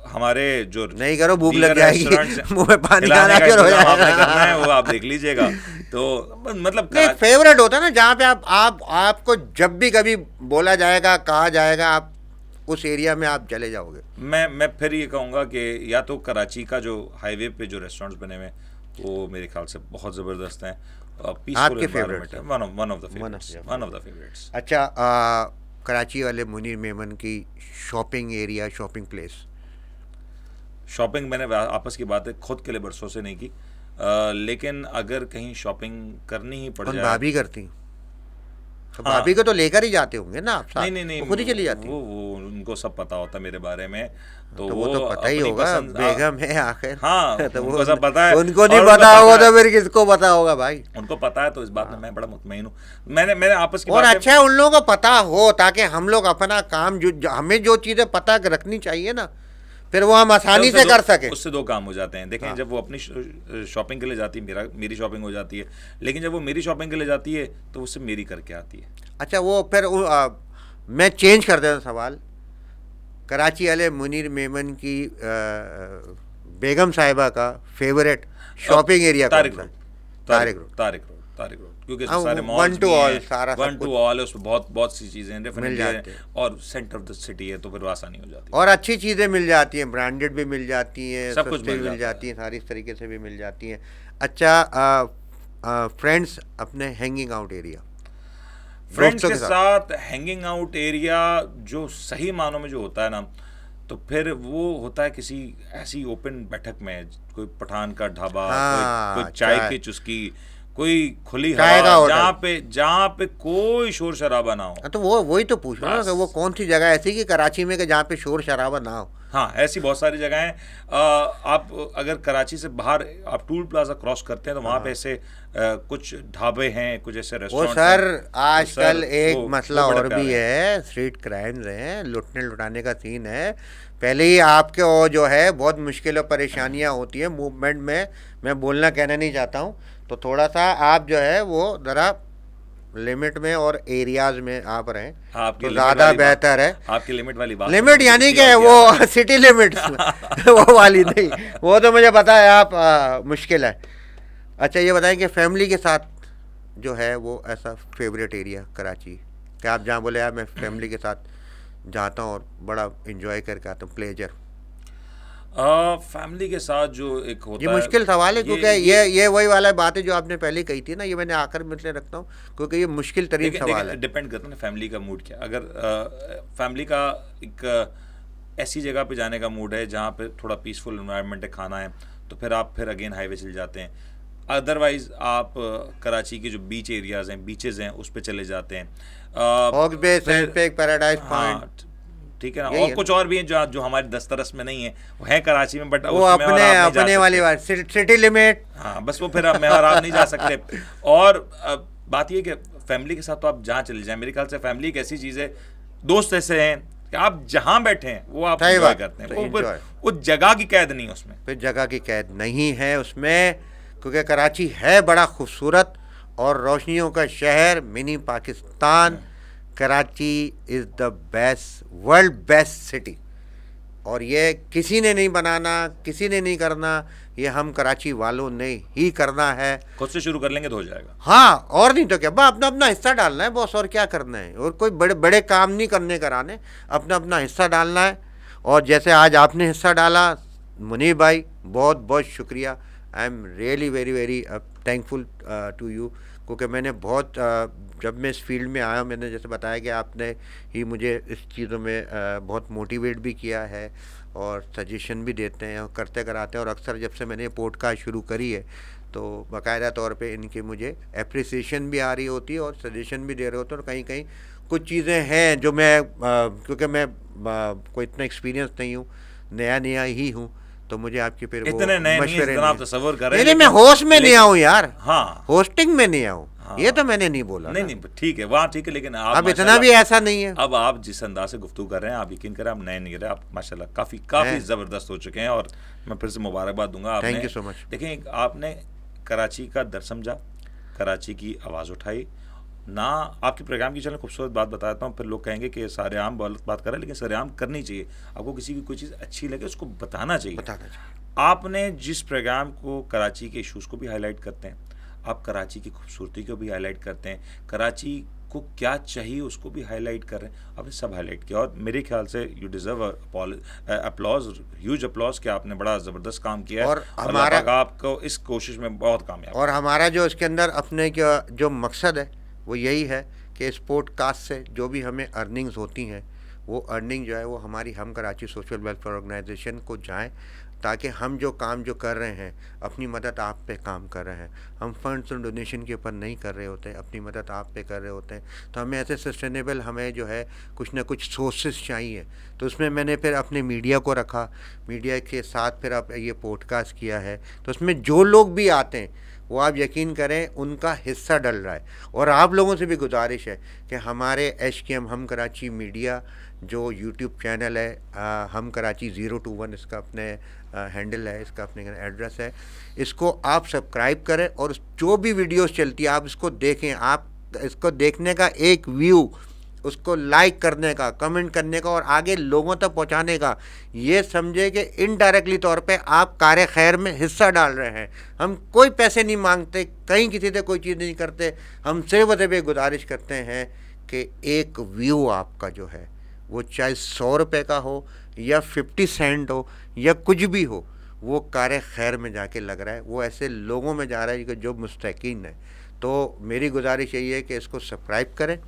[SPEAKER 1] हमारे जो
[SPEAKER 2] नहीं करो, भूख
[SPEAKER 1] दीगर
[SPEAKER 2] लग जाएगी,
[SPEAKER 1] रेस्टोरेंट्स हैं,
[SPEAKER 2] मुंह में पानी
[SPEAKER 1] खिलाने
[SPEAKER 2] आना
[SPEAKER 1] का
[SPEAKER 2] शुरू हो
[SPEAKER 1] इंतजाम आपने
[SPEAKER 2] जाएगा।
[SPEAKER 1] करना है, वो आप देख लीजिएगा। तो मतलब
[SPEAKER 2] नहीं, फेवरेट होता है ना, जहाँ पे आप आपको जब भी कभी बोला जाएगा, कहा जाएगा, आप उस एरिया में आप चले जाओगे।
[SPEAKER 1] मैं फिर ये कहूँगा कि या तो कराची का जो हाईवे पे जो रेस्टोरेंट्स बने हुए हैं वो मेरे ख्याल से बहुत ज़बरदस्त हैं, पीसफुल
[SPEAKER 2] आपके
[SPEAKER 1] एनवायरनमेंट
[SPEAKER 2] favorites
[SPEAKER 1] है,
[SPEAKER 2] हैं?
[SPEAKER 1] One of the
[SPEAKER 2] One of
[SPEAKER 1] favourites,
[SPEAKER 2] your
[SPEAKER 1] one of the favourites.
[SPEAKER 2] अच्छा, कराची वाले मुनीर मेमन की shopping area, shopping place?
[SPEAKER 1] Shopping मैंने आपस की बात है खुद के लिए बरसों से नहीं की, लेकिन अगर कहीं शॉपिंग करनी ही पड़
[SPEAKER 2] और
[SPEAKER 1] जाए।
[SPEAKER 2] भाभी करती हैं? तो
[SPEAKER 1] हाँ।
[SPEAKER 2] भाभी को तो लेकर ही जाते होंगे ना आप साथ?
[SPEAKER 1] नहीं नहीं नहीं,
[SPEAKER 2] वो खुद ही चली जाती
[SPEAKER 1] वो उनको सब पता होता है मेरे बारे में,
[SPEAKER 2] तो वो तो पता ही
[SPEAKER 1] अपनी
[SPEAKER 2] होगा,
[SPEAKER 1] पसंद-
[SPEAKER 2] बेगम है आखिर।
[SPEAKER 1] हाँ,
[SPEAKER 2] तो
[SPEAKER 1] उनको सब पता है।
[SPEAKER 2] उनको नहीं
[SPEAKER 1] और
[SPEAKER 2] पता
[SPEAKER 1] उनको
[SPEAKER 2] होगा
[SPEAKER 1] पता
[SPEAKER 2] तो फिर किसको पता होगा भाई?
[SPEAKER 1] उनको पता है, तो इस बात में मैं बड़ा मुतमईन हूँ। मैंने आपस की
[SPEAKER 2] और
[SPEAKER 1] बातें-
[SPEAKER 2] अच्छा है उन लोगों को पता हो, ताकि हम लोग अपना काम हमें जो चीजें पता रखनी चाहिए ना, फिर वो हम आसानी
[SPEAKER 1] उससे
[SPEAKER 2] से
[SPEAKER 1] दो-
[SPEAKER 2] कर सके।
[SPEAKER 1] उससे दो काम हो जाते हैं। देखें,
[SPEAKER 2] हाँ।
[SPEAKER 1] जब वो अपनी शॉपिंग के लिए जाती है, मेरी शॉपिंग हो जाती है, लेकिन जब वो मेरी शॉपिंग के लिए जाती है तो उससे मेरी करके आती है।
[SPEAKER 2] अच्छा, वो फिर मैं चेंज कर देता हूं सवाल। कराची वाले मुनीर मेमन की बेगम साहिबा का फेवरेट शॉपिंग एरिया कौन
[SPEAKER 1] तारिक
[SPEAKER 2] सा है?
[SPEAKER 1] Road,
[SPEAKER 2] Tariq road.
[SPEAKER 1] Tariq road, क्योंकि
[SPEAKER 2] हाँ,
[SPEAKER 1] इसमें सारे
[SPEAKER 2] one
[SPEAKER 1] मॉल्स
[SPEAKER 2] to
[SPEAKER 1] भी
[SPEAKER 2] all,
[SPEAKER 1] हैं,
[SPEAKER 2] सारा सब
[SPEAKER 1] वन टू
[SPEAKER 2] कुछ
[SPEAKER 1] ऑल है, उसमें बहुत बहुत सी चीज़ें डेफिनेटली
[SPEAKER 2] जाते
[SPEAKER 1] हैं,
[SPEAKER 2] हैं।
[SPEAKER 1] और सेंटर ऑफ द सिटी है, तो फिर वो आसानी हो जाती है।
[SPEAKER 2] और अच्छी चीज़ें मिल जाती हैं, ब्रांडेड भी मिल जाती हैं,
[SPEAKER 1] सब कुछ
[SPEAKER 2] सस्ती
[SPEAKER 1] मिल
[SPEAKER 2] भी मिल
[SPEAKER 1] जाता है।
[SPEAKER 2] जाती हैं, सारी इस तरीके से भी मिल जाती हैं। अच्छा, फ्रेंड्स अपने हैंगिंग आउट एरिया,
[SPEAKER 1] फ्रेंड्स
[SPEAKER 2] दोस्तों
[SPEAKER 1] के
[SPEAKER 2] के
[SPEAKER 1] साथ हैंगिंग आउट एरिया जो सही मानों में जो होता है ना, तो फिर वो होता है किसी ऐसी ओपन बैठक में, कोई पठान का ढाबा,
[SPEAKER 2] हाँ,
[SPEAKER 1] कोई चाय
[SPEAKER 2] चाय।
[SPEAKER 1] की चुस्की, कोई खुली
[SPEAKER 2] चाय का
[SPEAKER 1] हवा,
[SPEAKER 2] होटल।
[SPEAKER 1] जहाँ पे कोई शोर शराबा ना हो।
[SPEAKER 2] तो वो वही तो पूछ रहा हूँ ना
[SPEAKER 1] बस।
[SPEAKER 2] कि वो कौन सी जगह ऐसी कि कराची में कि जहाँ पे शोर शराबा ना हो?
[SPEAKER 1] हाँ, ऐसी बहुत सारी जगह हैं। आप अगर कराची से बाहर आप टूल प्लाजा क्रॉस करते हैं तो वहाँ पे ऐसे कुछ ढाबे हैं, कुछ ऐसे
[SPEAKER 2] वो
[SPEAKER 1] रेस्टोरेंट
[SPEAKER 2] सर आजकल एक
[SPEAKER 1] वो
[SPEAKER 2] मसला
[SPEAKER 1] बड़े
[SPEAKER 2] और
[SPEAKER 1] प्यारे
[SPEAKER 2] भी
[SPEAKER 1] हैं।
[SPEAKER 2] है, स्ट्रीट क्राइम्स हैं, लुटने लुटाने का सीन है। पहले ही आपके वो जो है बहुत मुश्किल और परेशानियां होती हैं मूवमेंट में, मैं बोलना कहना नहीं चाहता हूँ, तो थोड़ा सा आप जो है वो ज़रा लिमिट में और एरियाज में आप रहें
[SPEAKER 1] हाँ, आपकी
[SPEAKER 2] तो
[SPEAKER 1] लिमिट
[SPEAKER 2] ज़्यादा
[SPEAKER 1] वाली बात-
[SPEAKER 2] बेहतर है।
[SPEAKER 1] आपकी लिमिट वाली बात
[SPEAKER 2] लिमिट
[SPEAKER 1] मुझे
[SPEAKER 2] यानी
[SPEAKER 1] किसी
[SPEAKER 2] कि
[SPEAKER 1] और की याद
[SPEAKER 2] वो सिटी लिमिट्स वो वाली नहीं, वो तो मुझे पता है आप मुश्किल है। अच्छा, ये बताएं कि फैमिली के साथ जो है वो ऐसा फेवरेट एरिया कराची क्या आप जहाँ बोले यार मैं फैमिली के साथ जाता हूँ और बड़ा इंजॉय करके आता हूँ, प्लेजर?
[SPEAKER 1] फैमिली के साथ जो एक होता
[SPEAKER 2] ये
[SPEAKER 1] है,
[SPEAKER 2] मुश्किल सवाल है, क्योंकि ये वही वाला बात है जो आपने पहले कही थी ना, ये मैंने आकर में इसलिए रखता हूँ क्योंकि ये मुश्किल तरीन सवाल है।
[SPEAKER 1] डिपेंड करता है ना फैमिली का मूड क्या। अगर फैमिली का एक ऐसी जगह पे जाने का मूड है जहाँ पे थोड़ा पीसफुल एनवायरनमेंट है, खाना है, तो फिर अगेन हाईवे चले जाते हैं। अदरवाइज आप कराची के जो बीच एरियाज हैं, बीचेस हैं, उस पे चले जाते हैं।
[SPEAKER 2] हॉक्स बे,
[SPEAKER 1] फिर-
[SPEAKER 2] सैंड पेक, पैराडाइज पॉइंट,
[SPEAKER 1] हाँ, ठीक है ना।
[SPEAKER 2] यही
[SPEAKER 1] और
[SPEAKER 2] है।
[SPEAKER 1] कुछ और भी हैं जो हमारे दस्तरस में नहीं है, वो है कराची में, बट
[SPEAKER 2] वो अपने वाली बात, सिटी लिमिट।
[SPEAKER 1] हाँ, बस वो फिर मैं और आप नहीं जा सकते। और बात ये कि फैमिली के साथ तो आप जहाँ चले जाएं, मेरे ख्याल से फैमिली एक ऐसी चीज़ है, दोस्त ऐसे हैं कि आप जहाँ बैठे हैं वो आप
[SPEAKER 2] सही
[SPEAKER 1] एंजॉय
[SPEAKER 2] बात,
[SPEAKER 1] करते हैं,
[SPEAKER 2] सही
[SPEAKER 1] वो
[SPEAKER 2] enjoy।
[SPEAKER 1] वो जगह की कैद नहीं है उसमें।
[SPEAKER 2] फिर जगह की कैद नहीं है उसमें, क्योंकि कराची है बड़ा खूबसूरत और रोशनियों का शहर, mini Pakistan. Karachi is the best, world best city. और ये किसी ने नहीं बनाना, किसी ने नहीं करना, ये हम कराची वालों ने ही करना है।
[SPEAKER 1] खुद से शुरू कर लेंगे तो हो जाएगा।
[SPEAKER 2] हाँ, और नहीं तो क्या, बस अपना अपना हिस्सा डालना है बॉस, और क्या करना है, और कोई बड़े बड़े काम नहीं करने कराने, अपना अपना हिस्सा डालना है। और जैसे आज आपने हिस्सा डाला मुनीब भाई, बहुत बहुत शुक्रिया। I am really very very thankful to you, क्योंकि मैंने बहुत जब मैं इस फील्ड में आया, मैंने जैसे बताया कि आपने ही मुझे इस चीज़ों में बहुत मोटिवेट भी किया है और सजेशन भी देते हैं और करते कराते हैं। और अक्सर जब से मैंने ये पॉडकास्ट शुरू करी है तो बाकायदा तौर पे इनकी मुझे एप्रिसिएशन भी आ रही होती है और सजेशन भी दे रहे होते हैं। और कहीं कहीं कुछ चीज़ें हैं जो मैं क्योंकि मैं कोई इतना एक्सपीरियंस नहीं हूँ, नया नया ही हूँ, तो मुझे आपके फिर वो
[SPEAKER 1] इतने नए नहीं
[SPEAKER 2] मशवरे
[SPEAKER 1] जितना आप तस्वर कर रहे हैं।
[SPEAKER 2] नहीं, मैं होस्ट में नहीं आऊँ यार,
[SPEAKER 1] हाँ,
[SPEAKER 2] होस्टिंग में नहीं आऊँ,
[SPEAKER 1] हाँ।
[SPEAKER 2] ये तो मैंने नहीं बोला
[SPEAKER 1] नहीं
[SPEAKER 2] ना।
[SPEAKER 1] नहीं ठीक है, वहाँ ठीक है, लेकिन आप
[SPEAKER 2] अब इतना
[SPEAKER 1] माशाल्लाह-
[SPEAKER 2] भी ऐसा नहीं है।
[SPEAKER 1] अब आप जिस अंदाज से गुफ्तगू कर रहे हैं, आप यकीन करें आप नए नहीं रहे, आप माशाल्लाह काफी
[SPEAKER 2] हैं।
[SPEAKER 1] जबरदस्त हो चुके हैं। और मैं फिर से मुबारकबाद दूंगा आपने।
[SPEAKER 2] Thank you so much।
[SPEAKER 1] देखें, आपने कराची का दर समझा, कराची की आवाज़ उठाई ना। आपके प्रोग्राम की चलें खूबसूरत बात बताता हूँ, फिर लोग कहेंगे कि सरेआम बात कर रहे हैं, लेकिन सरेआम करनी चाहिए। आपको किसी की कोई चीज़ अच्छी लगे उसको बताना चाहिए।
[SPEAKER 2] बताना चाहिए।
[SPEAKER 1] आपने जिस प्रोग्राम को कराची के इश्यूज़ को भी हाईलाइट करते हैं, आप कराची की खूबसूरती को भी हाईलाइट करते हैं, कराची को क्या चाहिए उसको भी हाईलाइट कर रहे हैं, आपने सब हाईलाइट किया। और मेरे ख्याल से you deserve applause, huge applause, कि आपने बड़ा ज़बरदस्त काम किया है।
[SPEAKER 2] और
[SPEAKER 1] अल्लाह
[SPEAKER 2] हमारा-
[SPEAKER 1] पाक आपको इस कोशिश में बहुत कामयाब।
[SPEAKER 2] और हमारा जो इसके अंदर अपने का जो मकसद है वो यही है कि इस पॉडकास्ट से जो भी हमें अर्निंग्स होती हैं, वो अर्निंग जो है वो हमारी हम कराची सोशल वेलफेयर ऑर्गेनाइजेशन को जाएं, ताकि हम जो काम जो कर रहे हैं, अपनी मदद आप पे काम कर रहे हैं, हम फंड्स और डोनेशन के ऊपर नहीं कर रहे होते, अपनी मदद आप पे कर रहे होते हैं। तो हमें ऐसे सस्टेनेबल, हमें जो है कुछ ना कुछ सोर्सेज चाहिए। तो उसमें मैंने फिर अपने मीडिया को रखा, मीडिया के साथ फिर अब ये पॉडकास्ट किया है। तो उसमें जो लोग भी आते हैं वो आप यकीन करें उनका हिस्सा डल रहा है। और आप लोगों से भी गुजारिश है कि हमारे HKM हम कराची मीडिया जो यूट्यूब चैनल है, हम कराची 021 इसका अपने हैंडल है, इसका अपने एड्रेस है, इसको आप सब्सक्राइब करें और जो भी वीडियोस चलती है आप इसको देखें। आप इसको देखने का एक व्यू, उसको लाइक करने का, कमेंट करने का और आगे लोगों तक पहुंचाने का, ये समझे कि इनडायरेक्टली तौर पे आप कार्य खैर में हिस्सा डाल रहे हैं। हम कोई पैसे नहीं मांगते, कहीं किसी से कोई चीज़ नहीं करते, हम सिर्फ और गुजारिश करते हैं कि एक व्यू आपका जो है वो चाहे 100 रुपये का हो या 50 सेंट हो या कुछ भी हो, वो कार्य खैर में जाके लग रहा है, वो ऐसे लोगों में जा रहा है कि जो मुस्तकीन है। तो मेरी गुजारिश यही है कि इसको सब्सक्राइब करें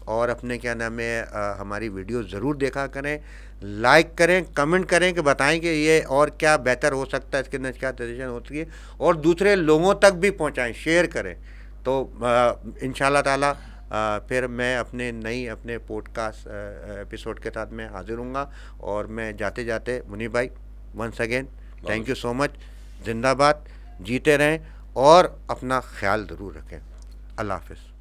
[SPEAKER 2] और अपने क्या नाम है हमारी वीडियो ज़रूर देखा करें, लाइक करें, कमेंट करें कि बताएं कि ये और क्या बेहतर हो सकता है, इसके अंदर क्या सजेशन होती है, और दूसरे लोगों तक भी पहुंचाएं, शेयर करें। तो इंशाल्लाह ताला फिर मैं अपने पॉडकास्ट एपिसोड के साथ मैं हाजिर हूँगा। और मैं जाते जाते मुनीब भाई, once again thank you so much. जिंदाबाद, जीते रहें और अपना ख्याल ज़रूर रखें। अल्लाह हाफ़िज़।